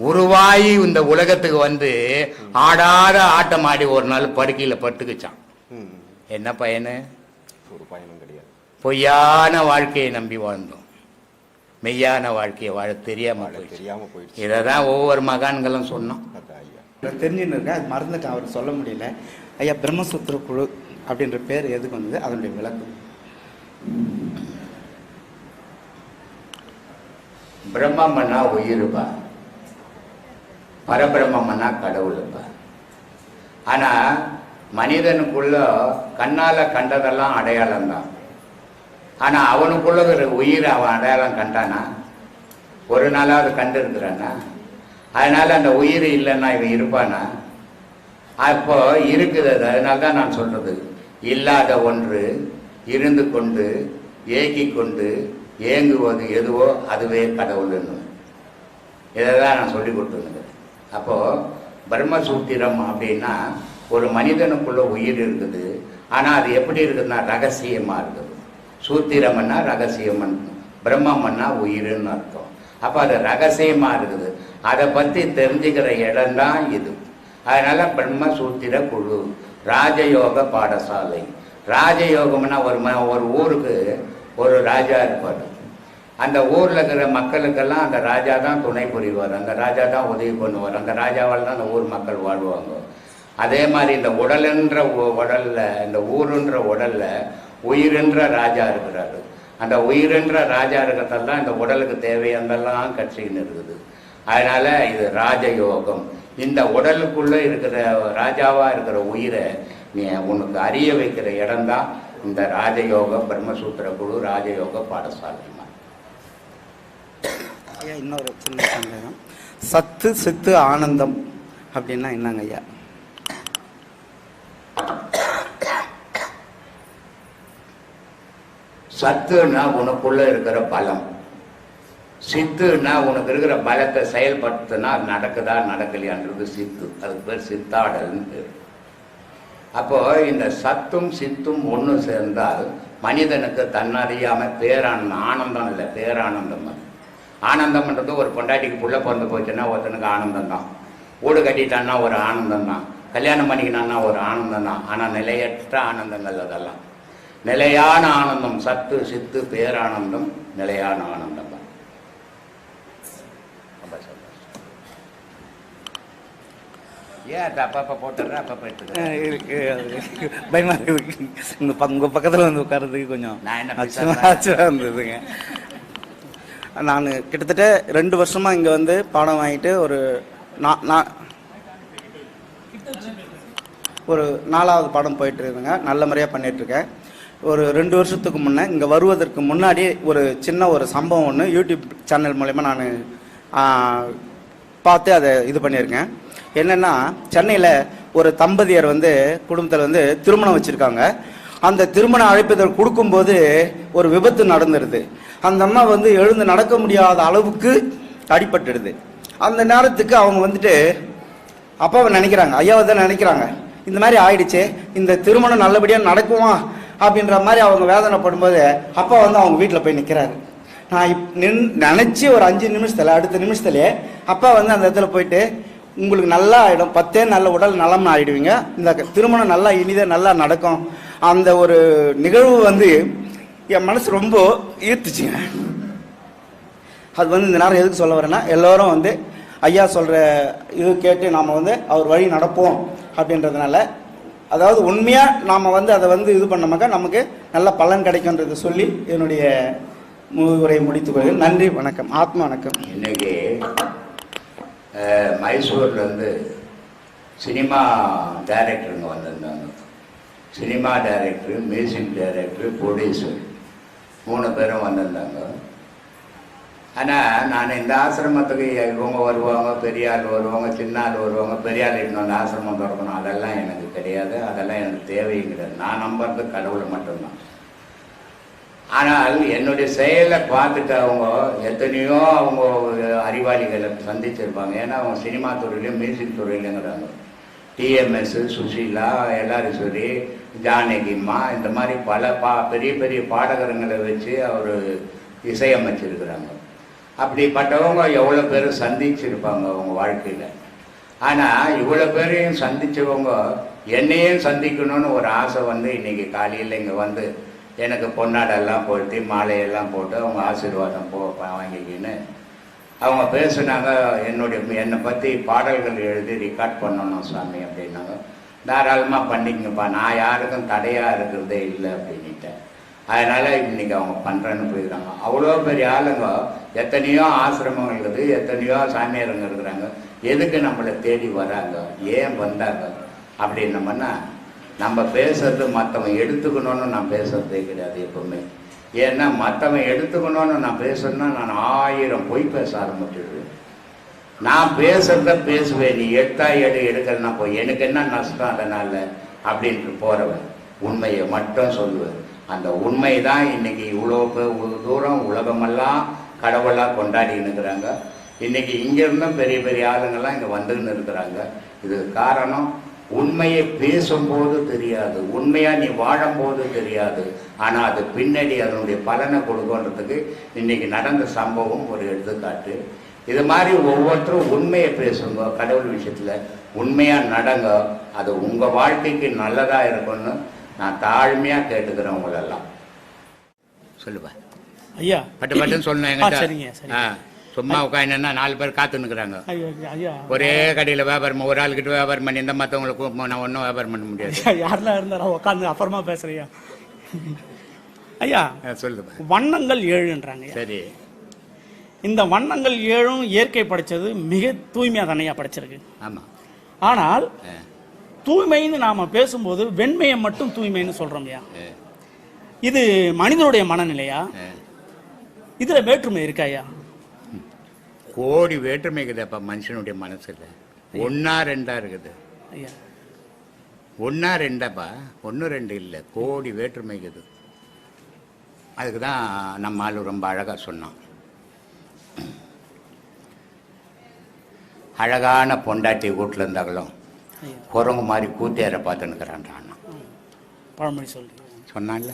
உருவாயி இந்த உலகத்துக்கு வந்து ஆடாத ஆட்டம் ஆடி ஒரு நாள் படுக்கையில பட்டுக்குச்சான். என்ன பயனு?
ஒரு பயனும் கிடையாது.
பொய்யான வாழ்க்கையை நம்பி வாழ்ந்தோம், மெய்யான வாழ்க்கையை வாழ தெரியாம போயிடுச்சு. இதான் ஒவ்வொரு மகான்களும் சொன்னோம்.
தெரிஞ்சுன்னு இருக்கேன், அது மறந்துட்டேன், அவர் சொல்ல முடியல. ஐயா, பிரம்மசூத்திர குழு அப்படின்ற பேர் எதுக்கு வந்தது, அதனுடைய விளக்கம்.
பிரம்மன்னா உயிருப்பா, பரபிரம்மன்னா கடவுளுப்பா. ஆனா மனிதனுக்குள்ள கண்ணால கண்டதெல்லாம் அடையாளம் தான். ஆனா அவனுக்குள்ள ஒரு உயிர் அவன் அடையாளம் கண்டானா? ஒரு நாளாவது கண்டு இருக்கிறானா? அதனால அந்த உயிர் இல்லைன்னா இவன் இருப்பானா? அப்போ இருக்குது. அதனால தான் நான் சொல்றது, இல்லாத ஒன்று இருந்து கொண்டு ஏக்கி கொண்டு ஏங்குவது எதுவோ அதுவே கடவுள்னு இதை தான் நான் சொல்லி கொடுத்துருந்தேன். அப்போ பிரம்மசூத்திரம் அப்படின்னா ஒரு மனிதனுக்குள்ள உயிர் இருக்குது. ஆனா அது எப்படி இருக்குதுன்னா ரகசியமா இருக்குது, சூத்திரம்னா ரகசியம், பிரம்மம்னா உயிருன்னு அர்த்தம். அப்போ அது ரகசியமா இருக்குது. அதை பற்றி தெரிஞ்சுக்கிற இடம்தான் இது. அதனால பிரம்ம சூத்திர குழு, ராஜயோக பாடசாலை. ராஜயோகம்னா ஒரு ஊருக்கு ஒரு ராஜா இருப்பார். அந்த ஊரில் இருக்கிற மக்களுக்கெல்லாம் அந்த ராஜா தான் துணை புரிவார், அந்த ராஜா தான் உதவி பண்ணுவார், அந்த ராஜாவால் தான் அந்த ஊர் மக்கள் வாழ்வாங்க. அதே மாதிரி இந்த உடலுன்ற உடல்ல, இந்த ஊருன்ற உடல்ல உயிரென்ற ராஜா இருக்கிறாரு. அந்த உயிரென்ற ராஜா இருக்கிறதெல்லாம் இந்த உடலுக்கு தேவையானதெல்லாம் கட்சின்னு இருக்குது. அதனால இது ராஜயோகம். இந்த உடலுக்குள்ள இருக்கிற ராஜாவா இருக்கிற உயிரை நீ உனக்கு அறிய வைக்கிற இடம்தான் இந்த ராஜயோக பிரம்மசூத்திர குழு, ராஜயோக பாடசாலை.
ஐயா இன்னொரு சின்ன சந்தேகம், சத்து சித்து ஆனந்தம் அப்படின்னா என்னங்க ஐயா?
சத்துன்னா உனக்குள்ள இருக்கிற பலம், சித்துன்னா உனக்கு இருக்கிற பலத்தை செயல்படுத்தினா நடக்குதா நடக்கலையான்றது சித்து. அதுக்கு பேர் சித்தாடல்னு பேர். அப்போ இந்த சத்தும் சித்தும் ஒன்று சேர்ந்தால் மனிதனுக்கு தன்னறியாம பேரானந்தம், ஆனந்தம் இல்லை பேரானந்தம். ஆனந்தம்ன்றது ஒரு பொண்டாட்டிக்கு புள்ள பிறந்து போச்சுன்னா ஒருத்தனுக்கு ஆனந்தம் தான், வீடு கட்டிட்டான்னா ஒரு ஆனந்தம் தான், கல்யாணம் பண்ணிக்கினான்னா ஒரு ஆனந்தம் தான். ஆனால் நிலையற்ற ஆனந்தங்கள் அதெல்லாம். நிலையான ஆனந்தம் சத்து சித்து பேரானந்தம், நிலையான ஆனந்தம் தான். ஏன் அது அப்பப்போ போட்டுடுறேன், அப்பப்போ எடுத்துக்கிறேன்.
பயமா இருக்கு, உங்க பக்கத்தில் வந்து உட்கார்றதுக்கு கொஞ்சம்
நான் என்ன
ஆச்சரியம் இருந்ததுங்க. நான் கிட்டத்தட்ட 2 வருஷமா இங்கே வந்து பாடம் வாங்கிட்டு ஒரு 4வது பாடம் போயிட்டு இருக்குங்க. நல்ல முறையாக பண்ணிகிட்ருக்கேன். ஒரு 2 வருஷத்துக்கு முன்னே இங்கே வருவதற்கு முன்னாடி ஒரு சின்ன ஒரு சம்பவம் ஒன்று யூடியூப் சேனல் மூலயமா நான் பார்த்து அதை இது பண்ணியிருக்கேன். என்னென்னா, சென்னையில் ஒரு தம்பதியர் வந்து குடும்பத்தில் வந்து திருமணம் வச்சுருக்காங்க. அந்த திருமண அழைப்பிதழ் கொடுக்கும்போது ஒரு விபத்து நடந்துடுது. அந்த அம்மா வந்து எழுந்து நடக்க முடியாத அளவுக்கு அடிபட்டுடுது. அந்த நேரத்துக்கு அவங்க வந்துட்டு அப்பாவை நினைக்கிறாங்க, ஐயாவை தான் நினைக்கிறாங்க. இந்த மாதிரி ஆயிடுச்சு, இந்த திருமணம் நல்லபடியாக நடக்குமா அப்படின்ற மாதிரி அவங்க வேதனைப்படும்போது அப்பா வந்து அவங்க வீட்டில் போய் நிற்கிறாரு. நான் நினச்சி ஒரு 5 நிமிஷத்தில் அடுத்த நிமிஷத்துலேயே அப்பா வந்து அந்த இடத்துல போயிட்டு, உங்களுக்கு நல்லா ஆகிடும், 10 நல்ல உடல் நலம் ஆகிடுவீங்க, இந்த திருமணம் நல்லா இனிதாக நல்லா நடக்கும். அந்த ஒரு நிகழ்வு வந்து என் மனசு ரொம்ப ஈர்த்துச்சுங்க. அது வந்து இந்த நேரம் எதுக்கு சொல்ல வரேன்னா, எல்லோரும் வந்து ஐயா சொல்கிற இது கேட்டு நாம் வந்து அவர் வழி நடப்போம் அப்படின்றதுனால, அதாவது உண்மையாக நாம் வந்து அதை வந்து இது பண்ணமாக்கா நமக்கு நல்ல பலன் கிடைக்கும்ன்றதை சொல்லி என்னுடைய உரையை முடித்துக்கொள்கிறேன். நன்றி, வணக்கம், ஆத்மா வணக்கம்.
இன்னைக்கு மைசூர்லேருந்து சினிமா டைரக்டருங்க வந்திருந்தாங்க. Cinema director, music director, producer 3 பேரும் வந்திருந்தாங்க. ஆனால் நான் இந்த ஆசிரமத்துக்கு இவங்க வருவாங்க, பெரிய ஆள் வருவாங்க, சின்ன ஆள் வருவாங்க, பெரிய ஆள் இன்னொன்று ஆசிரமம் திறக்கணும், அதெல்லாம் எனக்கு தெரியாது, அதெல்லாம் எனக்கு தேவையும் கிடையாது. நான் நம்புறது கடவுளை மட்டும்தான். ஆனால் என்னுடைய செயலை பார்த்துட்டு அவங்க எத்தனையோ அவங்க அறிவாளிகளை சந்திச்சிருப்பாங்க. ஏன்னா அவங்க சினிமா துறையிலையும் மியூசிக் துறையிலுங்கிறாங்க. டிஎம்எஸ், சுஷீலா, எல்லாரீஸ்வரி, ஜானகிம்மா, இந்த மாதிரி பல பெரிய பெரிய பாடகரங்களை வச்சு அவர் இசையமைச்சிருக்கிறாங்க. அப்படிப்பட்டவங்க எவ்வளோ பேர் சந்திச்சிருப்பாங்க அவங்க வாழ்க்கையில். ஆனால் இவ்வளோ பேரையும் சந்தித்தவங்க என்னையும் சந்திக்கணும்னு ஒரு ஆசை வந்து இன்றைக்கி காலையில் இங்கே வந்து எனக்கு பொன்னாடெல்லாம் போட்டு மாலையெல்லாம் போட்டு அவங்க ஆசீர்வாதம் வாங்கிக்கின்னு அவங்க பேசுனாங்க. என்னை பற்றி பாடல்கள் எழுதி ரெக்கார்ட் பண்ணணும் சாமி அப்படின்னாங்க. தாராளமாக பண்ணிக்கங்கப்பா, நான் யாருக்கும் தடையாக இருக்கிறதே இல்லை அப்படின்ட்டேன். அதனால் இன்றைக்கி அவங்க பண்ணுறேன்னு போயிருக்காங்க. அவ்வளோ பெரிய ஆளுங்க, எத்தனையோ ஆசிரமங்கள் இருக்குது, எத்தனையோ சாமியாருங்க இருக்கிறாங்க. எதுக்கு நம்மளை தேடி வராங்க, ஏன் வந்தாங்க அப்படின்னோம்னா, நம்ம பேசுறது மற்றவன் எடுத்துக்கணும்னு நான் பேசுறதே கிடையாது எப்பவுமே. ஏன்னா மற்றவன் எடுத்துக்கணும்னு நான் பேசுறேன்னா நான் 1000 பொய் பேச ஆரம்பிச்சிடுவேன். நான் பேசுறத பேசுவேன், நீ எடுக்கலன்னா போய் எனக்கு என்ன நஷ்டம் அதனால் அப்படின்ட்டு போகிறவன் உண்மையை மட்டும் சொல்லுவேன். அந்த உண்மை தான் இன்னைக்கு இவ்வளோ தூரம் உலகமெல்லாம் கடவுளாக கொண்டாடின்னு இருக்கிறாங்க. இன்னைக்கு இங்கேருந்தும் பெரிய பெரிய ஆளுங்கள்லாம் இங்கே வந்துன்னு இருக்கிறாங்க. இதுக்கு காரணம் உண்மையை பேசும்போது தெரியாது, உண்மையா நீ வாழும்போது தெரியாது. ஆனா அது பின்னாடி அதனுடைய பலனை கொடுக்கன்றதுக்கு இன்னைக்கு நடந்த சம்பவம் ஒரு எடுத்துக்காட்டு. இது மாதிரி ஒவ்வொருத்தரும் உண்மையை பேசுங்க, கடவுள் விஷயத்துல உண்மையா நடங்க, அது உங்க வாழ்க்கைக்கு நல்லதா இருக்கும்னு நான் தாழ்மையா கேட்டுக்கிறேன் உங்களெல்லாம். சொல்லுவேன்
ஐயா,
பட்டு பட்டுன்னு சொல்லணும். சும்மா உட்காந்துன்னா 4 பேர் காத்து நிற்கிறாங்க. ஒரே கடையில் வியாபாரம், ஒரு ஆளுக்கிட்ட வியாபாரம் பண்ணி இந்த மற்றவங்களுக்கு நான் ஒன்றும் வியாபாரம் பண்ண முடியாது.
யாரெல்லாம் இருந்தாலும் உட்காந்து அப்புறமா பேசுறியா? ஐயா
சொல்லுங்க.
வண்ணங்கள் 7ன்றாங்க.
சரி,
இந்த வண்ணங்கள் 7ம் இயற்கை படைச்சது மிக தூய்மையா தானையா படைச்சிருக்கு.
ஆமா.
ஆனால் தூய்மைன்னு நாம பேசும்போது வெண்மையை மட்டும் தூய்மைன்னு சொல்றோம்யா. இது மனிதனுடைய மனநிலையா? இதுல வேற்றுமை இருக்காயா?
கோடி வேற்றுமை இருக்குது. அப்ப மனுஷனுடைய மனசுல 1 2 இருக்குது. 1 2பா, 1 2 இல்லை, கோடி வேற்றுமை இருக்குது. அதுக்கு தான் நம்ம ஆளு ரொம்ப அழகா சொன்னான். அழகான பொண்டாட்டி வீட்டில் இருந்தாங்களும் குரங்கு மாதிரி கூத்தியார பார்த்துன்னுக்கிறான்
பழமொழி சொல்லி
சொன்னான்ல.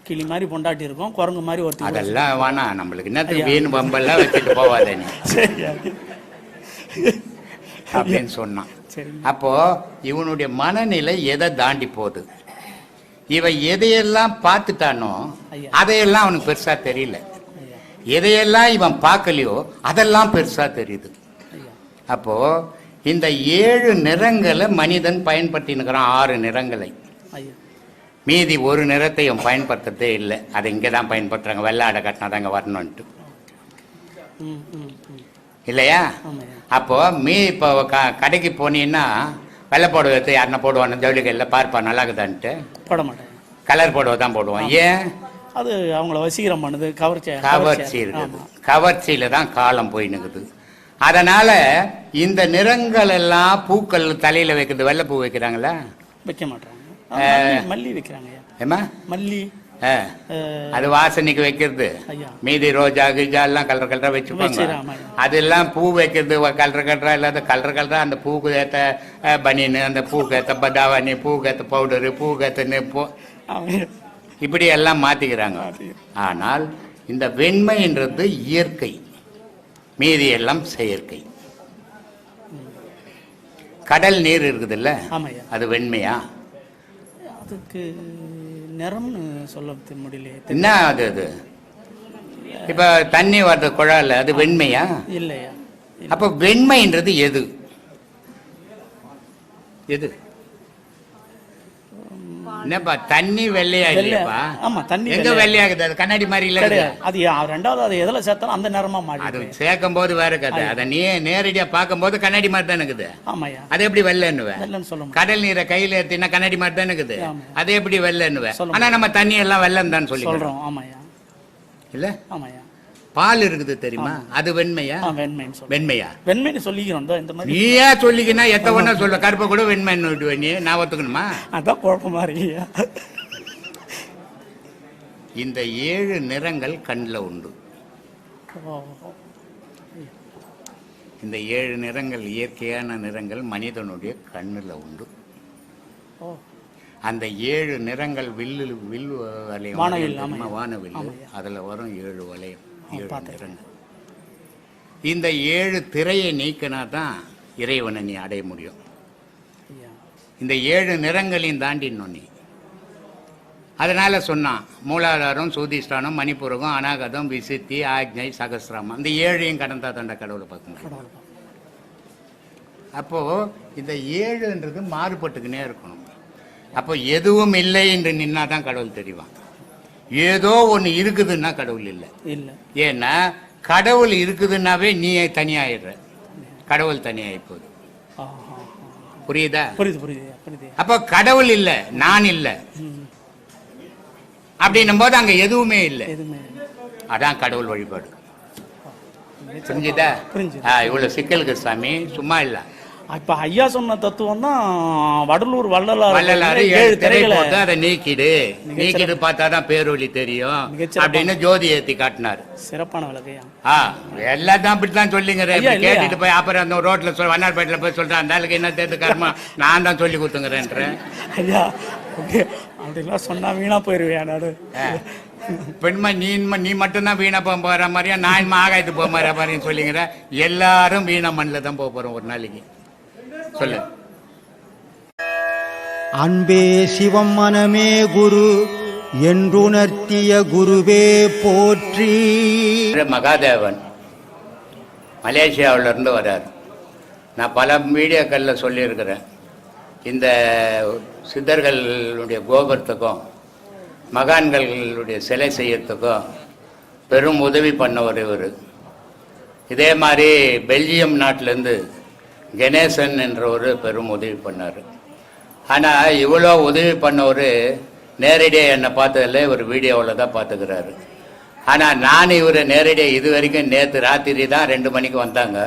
கிளி மாதிரி பொண்டாட்டி இருக்கும், குரங்கு மாதிரி ஒரு.
அதெல்லாம் வேணா, நம்மளுக்கு என்னத்துக்கு வீண் பம்பெல்லாம் வச்சுட்டு போவாத நீ அப்படின்னு சொன்னான். அப்போ இவனுடைய மனநிலை எதை தாண்டி போகுது, இவன் எதையெல்லாம் பார்த்துட்டானோ அதையெல்லாம் அவனுக்கு பெருசா தெரியல, எதையெல்லாம் இவன் பார்க்கலையோ அதெல்லாம் பெருசா தெரியுது. அப்போ இந்த 7 நிறங்களை மனிதன் பயன்படுத்தினுக்கிறான், 6 நிறங்களை. மீதி ஒரு நிறத்தையும் பயன்படுத்துறதே இல்லை. அதை இங்கே தான் பயன்படுத்துறாங்க, வெள்ளை ஆடை கட்டினா தாங்க வரணும்ட்டு இல்லையா? அப்போ இப்போ கடைக்கு போனீங்கன்னா வெள்ளை புடவை எடுத்து யாருன்னா போடுவானு ஜவுளிகளில் பார்ப்பா நல்லா இருக்குதான்ட்டு
போட மாட்டேன்,
கலர் புடவை தான் போடுவான். ஏன்?
அது அவங்கள வசீகரம் பண்ணுது,
கவர்ச்சி இருக்குது. கவர்ச்சியில தான் காலம் போயினுக்குது. அதனால இந்த நிறங்கள் எல்லாம் பூக்கள் தலையில வைக்கிறது, வெள்ளை பூ வைக்கிறாங்களா?
வைக்க மாட்டாங்க. மல்லி வைக்கிறாங்க.
ஏமா
மல்லி
அது வாசனைக்கு வைக்கிறது. மீதி ரோஜா கிஜா எல்லாம் கலர் கலரா வச்சுப்பாங்க. அதெல்லாம் பூ வைக்கிறது கலர் கலரா இல்லாத கலர் கலரா அந்த பூக்கு ஏற்ற பனியனு, அந்த பூக்கு ஏற்ற பதாவணி, பூக்கு ஏற்ற பவுடரு, பூக்கு ஏற்ற நெப்பு, இப்படி எல்லாம் மாத்திக்கிறாங்க. ஆனால் இந்த வெண்மைன்றது இயற்கை, மீதி எல்லாம் செயற்கை. கடல் நீர் இருக்குது இல்ல, அது வெண்மையா?
அதுக்கு நிறம்னு சொல்ல முடியல.
என்ன அது? அது இப்ப தண்ணி வர்றது குழால, அது வெண்மையா?
இல்லையா?
அப்ப வெண்மைன்றது எது? எது? என்னப்பா தண்ணி வெள்ளையா இல்லையாப்பா?
ஆமா, தண்ணி
எங்க வெள்ளையாகுது? அது கண்ணாடி மாதிரி இல்ல.
அது ரெண்டாவது அது எதுல சேர்த்தாலும் அந்த நிறமா மாறி.
அது சேர்க்கும் போது வேற கதை. அதை நீ நேரடியா பார்க்கும் போது கண்ணாடி மாதிரி தான் இருக்குது.
ஆமாயா.
அது எப்படி வெள்ளைன்னுவேன்?
வெள்ளைன்னு சொல்ல முடியாது.
கடல் நீரை கையில எடுத்தீங்கன்னா கண்ணாடி மாதிரி தான் இருக்குது. அது எப்படி வெள்ளைன்னுவேன்? ஆனா நம்ம தண்ணி எல்லாம் வெள்ளைன்னு தான் சொல்றோம்.
ஆமாயா.
இல்ல?
ஆமாயா.
பால் இருக்குது தெரியுமா, அது வெண்மையா? வெண்மையா?
வெண்மைன்னு சொல்லிக்கிறோம். இந்த மாதிரி
நீயா சொல்லிக்கினா எத்த ஒண்ணா சொல்ல, கருப்பை கூட வெண்மைன்னு விட்டுவேன் நீ, நான் ஒத்துக்கணுமா? அதான்
குழப்பமா இருக்கு.
இந்த 7 நிறங்கள் கண்ணில் உண்டு. இந்த 7 நிறங்கள் இயற்கையான நிறங்கள் மனிதனுடைய கண்ணில் உண்டு. அந்த 7 நிறங்கள் வில்லு வளையம், வானவில், அதுல வரும் 7 வளையம், 7 நிறங்கள். இந்த 7 திரையை நீக்கினா தான் இறைவனை நீ அடைய முடியும். இந்த 7 நிறங்களையும் தாண்டினோம் நீ. அதனால சொன்னான், மூலாதாரம், சூதிஷ்டானம், மணிப்புரகம், அநாகதம், விசித்தி, ஆக்ஞை, சகசிராமம், இந்த 7ஐயும் கடந்தா தாண்ட கடவுளை பார்க்க முடியும். அப்போ இந்த 7ன்றது மாறுபட்டுக்குன்னே இருக்கணும். அப்போ எதுவும் இல்லை என்று நின்னாதான் கடவுள் தெரிவான். ஏதோ ஒண்ணு இருக்குதுன்னா கடவுள் இல்லை. ஏன்னா கடவுள் இருக்குதுன்னாவே நீ தனியாயிடுற, கடவுள் தனியாயி போகுது. புரியுதா? புரியுது. அப்ப கடவுள் இல்ல, நான் இல்ல அப்படின்னும் போது அங்க எதுவுமே இல்லை. அதான் கடவுள் வழிபாடு. புரிஞ்சுதா? இவ்வளவு சிக்கலுக்கு சாமி சும்மா இல்ல.
இப்ப ஐயா சொன்ன தத்துவம் தான் வடலூர் வள்ளலார்
வள்ளலாறு
7
7 திரை
திரைகளை
போட்டு அதை நீக்கிடு பார்த்தாதான் பேரொளி தெரியும் அப்படின்னு ஜோதி ஏத்தி காட்டினார்.
சிறப்பான விளக்கையா.
எல்லாத்தையும் அப்படித்தான் சொல்லிங்கிறேன்.
ஐயா, இல்லையா?
கேட்டுட்டு போய் அப்புறம் அந்த ரோட்ல வண்ணார்பேட்டில் போய் சொல்றேன் அந்த ஆளுக்கு என்ன தேர்த்து கர்மா நான் தான் சொல்லி கொடுத்துங்கிறேன்றேன்.
ஐயா அப்படிலாம் சொன்னா வீணா போயிருவியா நாடு.
பெண்மா நீ மட்டும்தான் வீணா போற மாதிரியா நான் ஆகாயத்து போக மாதிரின்னு சொல்லிங்கிற. எல்லாரும் வீணா மண்ணில் தான் போக போறோம் ஒரு நாளைக்கு. சொல்லு.
அன்பே சிவம் மனமே குரு என்றுணர்த்திய குருவே போற்றி.
மகாதேவன் மலேசியாவிலிருந்து வர்றார். நான் பல மீடியாக்களில் சொல்லியிருக்கிறேன். இந்த சித்தர்களுடைய கோபுரத்துக்கும் மகான்களுடைய சிலை செய்யறதுக்கும் பெரும் உதவி பண்ணவர் இவர். இதே மாதிரி பெல்ஜியம் நாட்டிலேருந்து கணேசன் என்ற ஒரு பெரும் உதவி பண்ணார். ஆனால் இவ்வளோ உதவி பண்ணவர் நேரடியாக என்னை பார்த்ததில்ல, ஒரு வீடியோவில் தான் பார்த்துக்கிறாரு. ஆனால் நான் இவரை நேரடியாக இது வரைக்கும் நேற்று ராத்திரி தான் 2 மணிக்கு வந்தாங்க.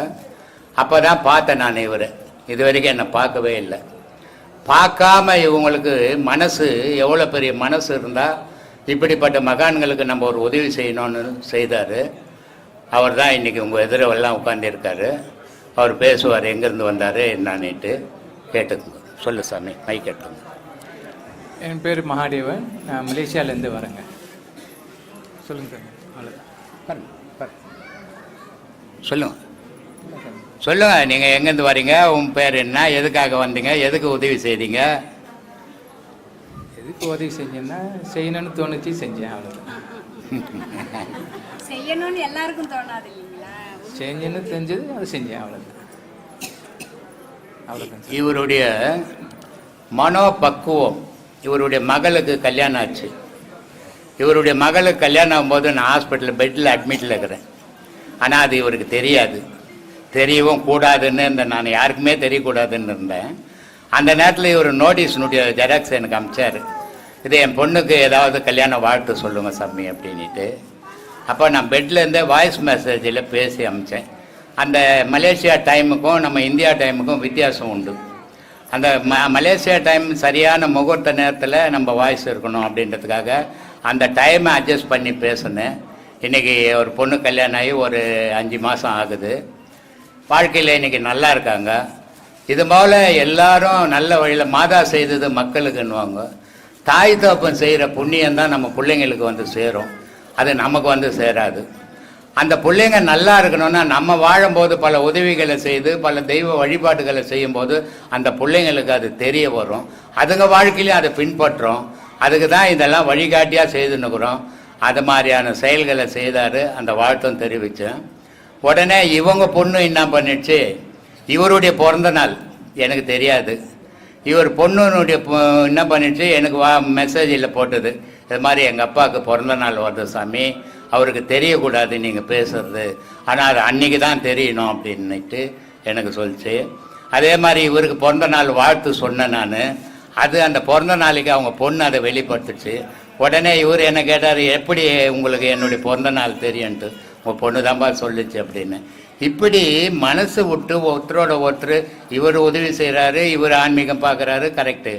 அப்போ தான் பார்த்தேன் நான் இவரை. இது வரைக்கும் என்னை பார்க்கவே இல்லை. பார்க்காம இவங்களுக்கு மனசு எவ்வளோ பெரிய மனசு இருந்தால் இப்படிப்பட்ட மகான்களுக்கு நம்ம ஒரு உதவி செய்யணும்னு செய்தார். அவர் தான் இன்றைக்கி உங்கள் எதிரெல்லாம் உட்காந்துருக்காரு. அவர் பேசுவார், எங்கேருந்து வந்தார் என்னான்னுட்டு கேட்டுக்குங்க. சொல்லு சாமி, மை கேட்டுங்க.
என் பேர் மகாதேவன், நான் மலேசியாவிலேருந்து வரேங்க. சொல்லுங்கள் சார். அவ்வளோதான்.
சொல்லுங்கள் சொல்லுங்கள். நீங்கள் எங்கேருந்து வரீங்க, உன் பேர் என்ன, எதுக்காக வந்தீங்க, எதுக்கு உதவி செய்தீங்க?
எதுக்கு உதவி செஞ்சேன்னா செய்யணும்னு தோணுச்சு, செஞ்சேன். அவ்வளோதான்.
செய்யணும்னு எல்லாருக்கும் தோணாது இல்லைங்களா?
செஞ்சேன்னு தெரிஞ்சது அதை செஞ்சேன். அவ்வளோதான். அவ்வளோதான்.
இவருடைய மனோபக்குவம். இவருடைய மகளுக்கு கல்யாணம் ஆச்சு. இவருடைய மகளுக்கு கல்யாணம் ஆகும்போது நான் ஹாஸ்பிட்டலில் பெட்டில் அட்மிட்டில் இருக்கிறேன். ஆனால் அது இவருக்கு தெரியாது, தெரியவும் கூடாதுன்னு நான் யாருக்குமே தெரியக்கூடாதுன்னு இருந்தேன். அந்த நேரத்தில் இவர் நோட்டீஸ்னுடைய ஜெராக்ஸ் எனக்கு அமிச்சார். இது என் பொண்ணுக்கு ஏதாவது கல்யாண வாழ்த்து சொல்லுங்கள் சாமி அப்படின்ட்டு. அப்போ நான் பெட்லேருந்தே வாய்ஸ் மெசேஜில் பேசி அமிச்சேன். அந்த மலேசியா டைமுக்கும் நம்ம இந்தியா டைமுக்கும் வித்தியாசம் உண்டு. அந்த மலேசியா டைம் சரியான முகூர்த்த நேரத்தில் நம்ம வாய்ஸ் இருக்கணும் அப்படின்றதுக்காக அந்த டைமை அட்ஜஸ்ட் பண்ணி பேசினேன். இன்றைக்கி ஒரு பொண்ணு கல்யாணம் ஆகி ஒரு 5 மாதம் ஆகுது. வாழ்க்கையில் இன்றைக்கி நல்லா இருக்காங்க. இது போல் எல்லாரும் நல்ல வழியில் மாதா செய்தது மக்களுக்குன்னுவாங்க. தாய் தகப்பன் செய்கிற புண்ணியம்தான் நம்ம பிள்ளைங்களுக்கு வந்து சேரும், அது நமக்கு வந்து சேராது. அந்த பிள்ளைங்க நல்லா இருக்கணும்னா நம்ம வாழும்போது பல உதவிகளை செய்து பல தெய்வ வழிபாடுகளை செய்யும்போது அந்த பிள்ளைங்களுக்கு அது தெரிய வரும். அதுங்க வாழ்க்கையிலையும் அதை பின்பற்றோம். அதுக்கு தான் இதெல்லாம் வழிகாட்டியாக செய்துன்னுக்குறோம். அது மாதிரியான செயல்களை செய்தார். அந்த வாழ்த்தும் தெரிவித்தேன். உடனே இவங்க பொண்ணு என்ன பண்ணிடுச்சு, இவருடைய பிறந்த நாள் எனக்கு தெரியாது. இவர் பொண்ணுனுடைய என்ன பண்ணிடுச்சு, எனக்கு மெசேஜில் போட்டது, இது மாதிரி எங்கள் அப்பாவுக்கு பிறந்த நாள் வருது சாமி, அவருக்கு தெரியக்கூடாது நீங்கள் பேசுறது, ஆனால் அது அன்றைக்கி தான் தெரியணும் அப்படின்னுட்டு எனக்கு சொல்லிச்சு. அதே மாதிரி இவருக்கு பிறந்த நாள் வாழ்த்து சொன்னேன் நான். அது அந்த பிறந்த நாளைக்கு அவங்க பொண்ணு அதை வெளிப்படுத்துச்சு. உடனே இவர் என்ன கேட்டார், எப்படி உங்களுக்கு என்னுடைய பிறந்த நாள் தெரியுன்ட்டு. உங்கள் பொண்ணு தான்ப்பா சொல்லிச்சு அப்படின்னு. இப்படி மனசு விட்டு ஒருத்தரோட ஒருத்தர் இவர் உதவி செய்கிறாரு, இவர் ஆன்மீகம் பார்க்குறாரு, கரெக்டு.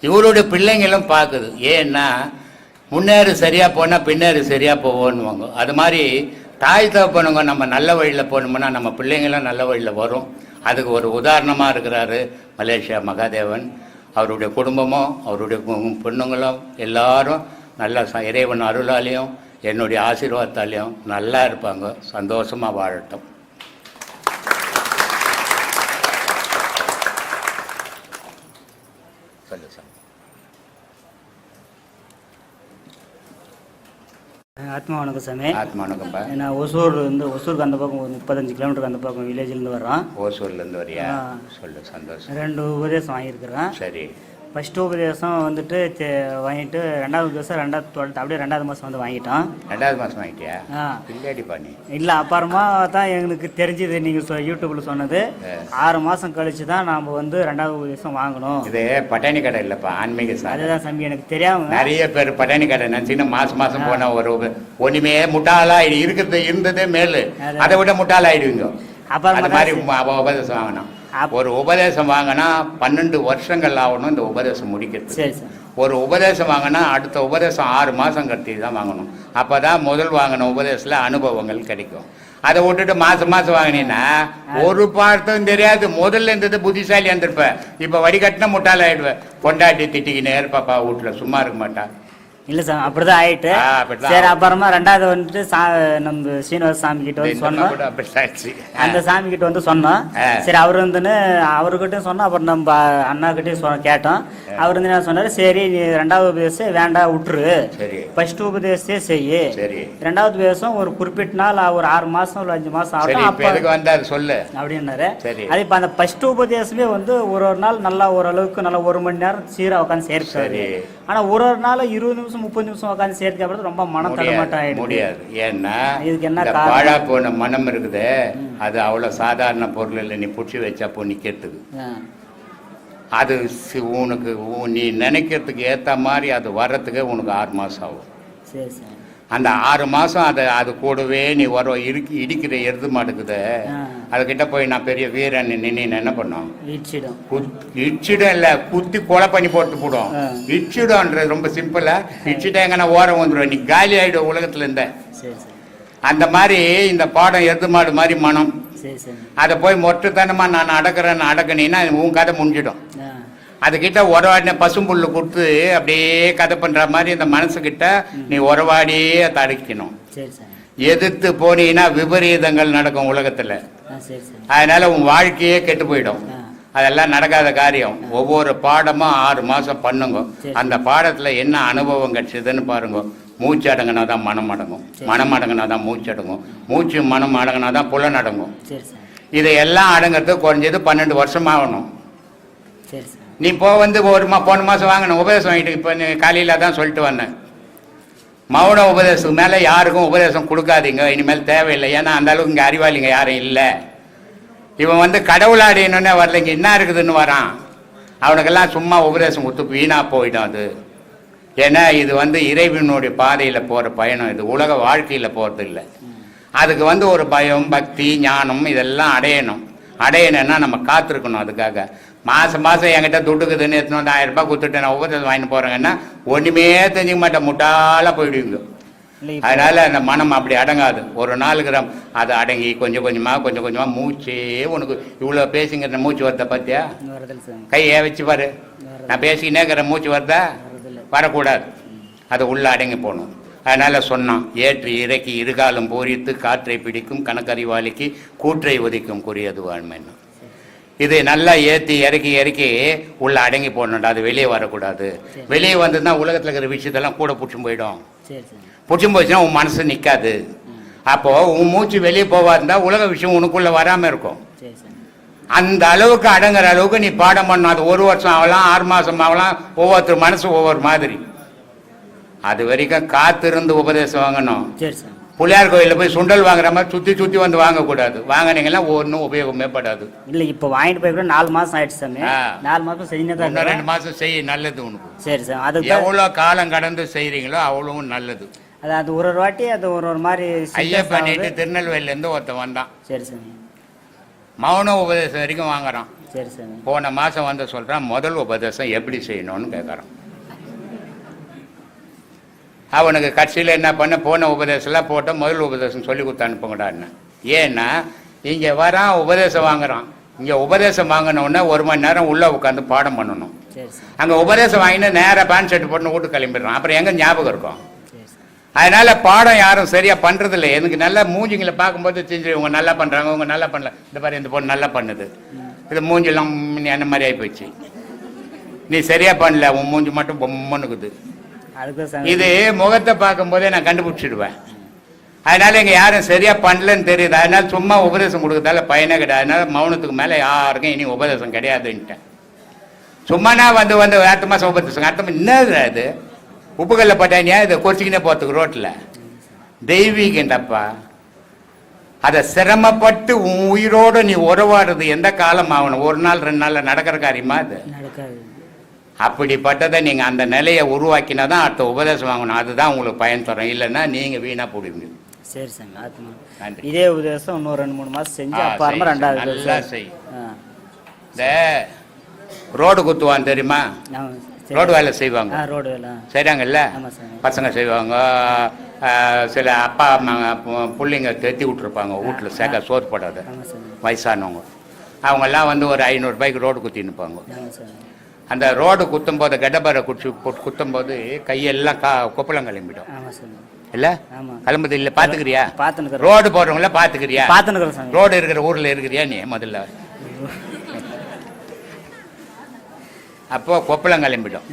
இவருடைய பிள்ளைங்களும் பார்க்குது. ஏன்னா முன்னேறு சரியாக போனால் பின்னேறு சரியாக போவோன்னுவாங்க. அது மாதிரி தாய் தகப்பனுங்க நம்ம நல்ல வழியில் போகணும்னா நம்ம பிள்ளைங்களும் நல்ல வழியில் வரும். அதுக்கு ஒரு உதாரணமாக இருக்கிறாரு மலேசியா மகாதேவன். அவருடைய குடும்பமும் அவருடைய பொண்ணுங்களும் எல்லாரும் நல்லா இறைவன் அருளாலையும் என்னுடைய ஆசீர்வாதத்தாலையும் நல்லா இருப்பாங்க, சந்தோஷமாக வாழட்டும். சொல்லு சார்.
ஆத்மா வணக்கம் சாமி.
ஆத்மா வணக்கம்பா.
நான் ஒசூருக்கு அந்த பக்கம் ஒரு 35 கிலோமீட்டருக்கு அந்த பக்கம் வில்லேஜ்லேருந்து வர்றோம்.
ஓசூர்லேருந்து வரியா? சொல்லு, சந்தோஷம்.
2 உபதேசம் வாங்கியிருக்கிறேன்.
சரி.
ஃபர்ஸ்ட் உபதேசம் வந்துட்டு வாங்கிட்டு 2வது உபதேசம் 2வது அப்படியே 2வது மாதம் வந்து வாங்கிட்டோம்.
2வது மாதம் வாங்கிட்டியா? இல்லடி பண்ணி
இல்லை, அப்புறமா தான் எனக்கு தெரிஞ்சது நீங்கள் யூடியூப்பில் சொன்னது. 6 மாதம் கழிச்சு தான் நாம் வந்து 2வது உபதேசம் வாங்கணும்.
இது பட்டாணி கடை இல்லைப்பா, ஆன்மீக சார்.
அதுதான் சாமி எனக்கு தெரியாமல்
நிறைய பேர் பட்டாணி கடை நினச்சின்னு மாதம் போன ஒரு ஒன்றுமே முட்டாளாக இருந்ததே மேலு, அதை விட முட்டாளாயிடுவீங்க. அது மாதிரி உபதேசம் வாங்கணும். ஒரு உபதேசம் வாங்கினா 12 வருஷங்கள் ஆகணும் இந்த உபதேசம் முடிக்கிறது.
சரி சார்.
ஒரு உபதேசம் வாங்கினா அடுத்த உபதேசம் 6 மாதம் கட்டி தான் வாங்கணும். அப்போ தான் முதல் வாங்கின உபதேசத்தில் அனுபவங்கள் கிடைக்கும். அதை விட்டுட்டு மாதம் மாதம் வாங்கினீங்கன்னா ஒரு பார்த்தம் தெரியாது. முதல்ல இருந்தது புத்திசாலி இருந்திருப்ப, இப்போ வடிகட்டின முட்டாள் ஆயிடுவேன். கொண்டாட்டி திட்டிக்கினே இருப்பாப்பா வீட்டில், சும்மா இருக்க மாட்டா.
இல்லை சார், அப்படிதான் ஆயிட்டு. சரி, அப்புறமா ரெண்டாவது வந்துட்டு நம்ம சீனிவாச சாமி கிட்ட வந்து சொன்னோம். அந்த சாமி கிட்ட வந்து சொன்னோம். சரி, அவர் வந்துன்னு அவர்கிட்டையும் சொன்னோம். அப்புறம் நம்ம அண்ணா கிட்டையும் கேட்டோம். அவர் வந்து என்ன சொன்னாரு, சரி நீ ரெண்டாவது உபதேசம் வேண்டாம் விட்டுரு, ஃபர்ஸ்ட் உபதேசத்தையே செய்யு. ரெண்டாவது உபதேசம் ஒரு குறிப்பிட்ட நாள் ஒரு 6 மாசம் ஒரு 5 மாசம் ஆகும்
சொல்லு
அப்படின்னாரு. அது இப்ப அந்த ஃபர்ஸ்ட் உபதேசமே வந்து ஒரு நாள் நல்லா ஓரளவுக்கு நல்லா 1 மணி நேரம் சீரா உட்காந்து சேர்க்காரு. ஆனா ஒரு நாள் 20 நிமிஷம் 30 நிமிஷம் உட்காந்து சேர்க்க ரொம்ப மனம் தடமாட்டம் ஆயிடும். முடியாது. ஏன்னா இதுக்கு என்ன
பாழா போன மனம் இருக்குது, அது அவ்வளவு சாதாரண பொருள் இல்லை. நீ புடிச்சு வச்சா போ நிக்கிறதுக்கு. அது உனக்கு நீ நினைக்கிறதுக்கு ஏத்த மாதிரி அது வர்றதுக்கு உனக்கு 6 மாசம் ஆகும்.
சரி சார்.
அந்த 6 மாசம் அது கூடவே நீ இடிக்கிற எருது மாட்டுக்குது, அதுகிட்ட போய் நான் பெரிய வீரன் நின்று என்ன பண்ணோம், இடிச்சிடும் இல்ல குத்தி கொலை பண்ணி போட்டு போடும். இடிச்சிடும்ன்றது ரொம்ப சிம்பிளா. இடிச்சிட்டா எங்கன்னா ஓரம் வந்துடும், நீ காலி ஆயிடும் உலகத்துல இருந்த. அந்த மாதிரி இந்த பாடம் எருது மாடு மாதிரி மனம். அதை போய் மொட்டத்தனமா நான் அடக்குறேன்னு அடக்குனீன்னா உன் கதை முடிஞ்சிடும். அதுகிட்ட உறவாடின பசும்புல்லு கொடுத்து அப்படியே கதை பண்ற மாதிரி இந்த மனசுகிட்ட நீ உறவாடியே தடுக்கணும். எதிர்த்து போனீங்கன்னா விபரீதங்கள் நடக்கும் உலகத்துல. அதனால உன் வாழ்க்கையே கெட்டு போயிடும். அதெல்லாம் நடக்காத காரியம். ஒவ்வொரு பாடமும் 6 மாசம் பண்ணுங்க. அந்த பாடத்துல என்ன அனுபவம் கிடைச்சதுன்னு பாருங்க. மூச்சு அடங்கினா தான் மனம் அடங்கும், மனம் அடங்கினா தான் மூச்சு அடங்கும், மூச்சு மனம் அடங்கினா தான் புலன் அடங்கும். இதையெல்லாம் அடங்கிறதுக்கு குறைஞ்சது 12 வருஷம் ஆகணும். நீ வந்து போன மாதம் வாங்கின உபதேசம் வாங்கிட்டு இப்போ காலையில் தான் சொல்லிட்டு வந்தேன், மௌன உபதேசத்துக்கு மேலே யாருக்கும் உபதேசம் கொடுக்காதீங்க, இனிமேல் தேவையில்லை. ஏன்னா அந்த அளவுக்கு இங்கே அறிவாளிங்க யாரும் இல்லை. இவன் வந்து கடவுளாடினே வரல, இங்கே என்ன இருக்குதுன்னு வரான். அவனுக்கெல்லாம் சும்மா உபதேசம் கொடுத்து வீணாக போயிடும் அது. ஏன்னா இது வந்து இறைவனுடைய பாதையில் போகிற பயணம், இது உலக வாழ்க்கையில் போகிறது இல்லை. அதுக்கு வந்து ஒரு பயம், பக்தி, ஞானம் இதெல்லாம் அடையணும்னா நம்ம காத்திருக்கணும். அதுக்காக மாதம் என்கிட்ட துட்டுக்குதுன்னு எடுத்துன்னு வந்து 1000 ரூபாய் கொடுத்துட்டு நான் உபதேசம் வாங்கிட்டு போகிறேங்கன்னா ஒன்றுமே தெரிஞ்சுக்க மாட்டேன், முட்டாளாக போயிடுவீங்க. அதனால அந்த மனம் அப்படி அடங்காது. ஒரு 4 கிராம் அது அடங்கி கொஞ்சம் கொஞ்சமாக மூச்சே உனக்கு இவ்வளோ பேசிங்கிற மூச்சு வருதா பார்த்தியா? கையை வச்சு பாரு, நான் பேசிக்கினே இருக்கிற மூச்சு வருதா? வரக்கூடாது, அது உள்ள அடங்கி போகணும். அதனால சொன்னான், ஏற்றி இறக்கி இருகாலம் போரித்து காற்றை பிடிக்கும் கணக்கறிவாளிக்கு கூற்றை ஒதிக்கும் குறியது வாழ்மைன்னு. இது நல்லா ஏற்றி இறக்கி உள்ள அடங்கி போடணும்டா, அது வெளியே வரக்கூடாது. வெளியே வந்ததுன்னா உலகத்தில் இருக்கிற விஷயத்தெல்லாம் கூட பிடிச்சும் போயிடும். பிடிச்சும் போச்சுன்னா உன் மனசு நிற்காது. அப்போ உன் மூச்சு வெளியே போவாதுந்தா உலக விஷயம் உனக்குள்ள வராமல் இருக்கும். அந்த அளவுக்கு அடங்குற அளவுக்கு நீ பாடம் பண்ணணும். அது 1 வருஷம் ஆகலாம், 6 மாசம் ஆகலாம், ஒவ்வொருத்தர் மனசு ஒவ்வொரு மாதிரி. அது வரைக்கும் காத்திருந்து உபதேசம் வாங்கணும். பிள்ளையார் கோயிலில் போய் சுண்டல் வாங்குற மாதிரி சுற்றி வந்து வாங்கக்கூடாது. வாங்கினீங்கன்னா ஒன்றும் உபயோகமே படாது.
இல்லை, இப்போ வாங்கிட்டு போய் கூட 4 மாதம் ஆயிடுச்சு சாமி. 4 மாதம் செய்யணும்,
2 மாதம் செய்ய நல்லது உனக்கு.
சரி சார். அது
எவ்வளோ காலம் கடந்து செய்கிறீங்களோ அவ்வளவும் நல்லது.
அது ஒரு வாட்டி அது ஒரு மாதிரி
பண்ணிட்டு திருநெல்வேலியிலேருந்து ஒருத்தன் வந்தான்.
சரி சார்.
மௌன உபதேசம் வரைக்கும் வாங்குறான்.
சரி சார்.
போன மாதம் வந்து சொல்கிறான், முதல் உபதேசம் எப்படி செய்யணும்னு கேட்குறான். அவனுக்கு கட்சியில் என்ன பண்ண, போன உபதேசம்லாம் போட்ட முதல் உபதேசம் சொல்லி கொடுத்து அனுப்புங்கடான்னு. ஏன்னா இங்கே வரான், உபதேசம் வாங்குறான். இங்கே உபதேசம் வாங்கினோடனே 1 மணி நேரம் உள்ளே உட்காந்து பாடம் பண்ணணும். அங்கே உபதேசம் வாங்கினா நேராக பேண்ட் ஷர்ட் போட்டு வீட்டு கிளம்பிடுறான். அப்புறம் எங்கே ஞாபகம் இருக்கும்? அதனால பாடம் யாரும் சரியா பண்றதில்லை. எனக்கு நல்லா மூஞ்சிங்களை பார்க்கும்போது தெரிஞ்சு இவங்க நல்லா பண்றாங்க, இவங்க நல்லா பண்ணல. இந்த மாதிரி இந்த பொண்ணு நல்லா பண்ணுது, இது மூஞ்செல்லாம் என்ன மாதிரி ஆகி போச்சு. நீ சரியா பண்ணல, உன் மூஞ்சி மட்டும் பொம்மனுக்குது. இது முகத்தை பார்க்கும் போதே நான் கண்டுபிடிச்சிடுவேன். அதனால இங்க யாரும் சரியா பண்ணலன்னு தெரியுது. அதனால சும்மா உபதேசம் கொடுக்கறதால பயனே கிடையாது. அதனால மௌனத்துக்கு மேல யாருக்கும் இனி உபதேசம் கிடையாதுன்ட்டேன். சும்மானா வந்து அடுத்த மாசம் உபதேசம், அடுத்த மாசம் என்னது அது உப்புக்கல்ல பட்டானியா இதை கொச்சிக்கினே போறதுக்கு ரோட்ல தெய்வீகண்டப்பா. அதை சிரமப்பட்டு உன் உயிரோடு நீ உறவாடுறது எந்த காலம் ஆகணும்? 1 நாள் 2 நாள்ல நடக்கிற காரியமா அது? அப்படிப்பட்டதை நீங்க அந்த நிலையை உருவாக்கினா தான் அடுத்த உபதேசம் வாங்கணும். அதுதான் உங்களுக்கு பயன் தரும். இல்லைன்னா நீங்க வீணா போடுவீங்க.
சரி சார். இதே உபதேசம் இன்னும் 2-3 மாசம் செஞ்சு அப்புறமா 2வது
நல்லா செய். இந்த ரோடு குத்துவான் தெரியுமா? ரோடு வேலை செய்வாங்க,
ரோடு வேலை
செய்கிறாங்கல்ல,
ஆமாம் சார்.
பசங்க செய்வாங்க. சில அப்பா அம்மா பிள்ளைங்க தெத்தி விட்ருப்பாங்க வீட்டில் சேர்க்க சோறு போடாத
ஆமாம் சார்.
வயசானவங்க. அவங்கெல்லாம் வந்து ஒரு 500 ரூபாய்க்கு ரோடு குத்தி நிற்பாங்க.
ஆமாம் சார்.
அந்த ரோடு குத்தும்போது கெடபரை போட்டு குத்தும்போது கையெல்லாம் கொப்பளம் கிளம்பிடும்
ஆமாம் சார்.
இல்ல?
ஆமாம்.
கிளம்புது இல்ல? பாத்துக்கிறியா?
பார்த்துன்னு
ரோடு போடுறவங்கள பாத்துக்கிறியா?
பார்த்துன்னு சாமி.
ரோடு இருக்கிற ஊர்ல இருக்கிறியா நீ முதல்ல? அப்போ கொப்பளம் கிளம்பிடும்.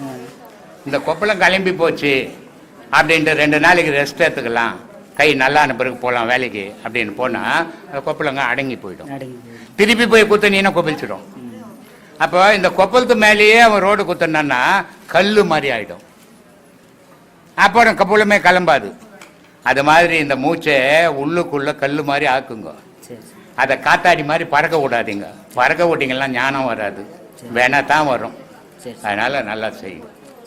இந்த கொப்பளம் கிளம்பி போச்சு அப்படின்ட்டு 2 நாளைக்கு ரெஸ்ட் எடுத்துக்கலாம், கை நல்லான பிறகு போகலாம் வேலைக்கு அப்படின்னு போனா அந்த கொப்பளங்க அடங்கி போயிடும். திருப்பி போய் குத்தனீன்னா கொப்பளிச்சிடும். அப்போ இந்த கொப்பளத்து மேலேயே அவன் ரோடு குத்தனான்னா கல்லு மாதிரி ஆயிடும். அப்புறம் கப்பலமே கிளம்பாது. அது மாதிரி இந்த மூச்சை உள்ளுக்குள்ள கல்லு மாதிரி ஆக்குங்க. அதை காத்தாடி மாதிரி பறக்க விடாதீங்க. பறக்க விட்டீங்கன்னா ஞானம் வராது, வேணா தான் வரும். அதனால நல்லா செய்யும்.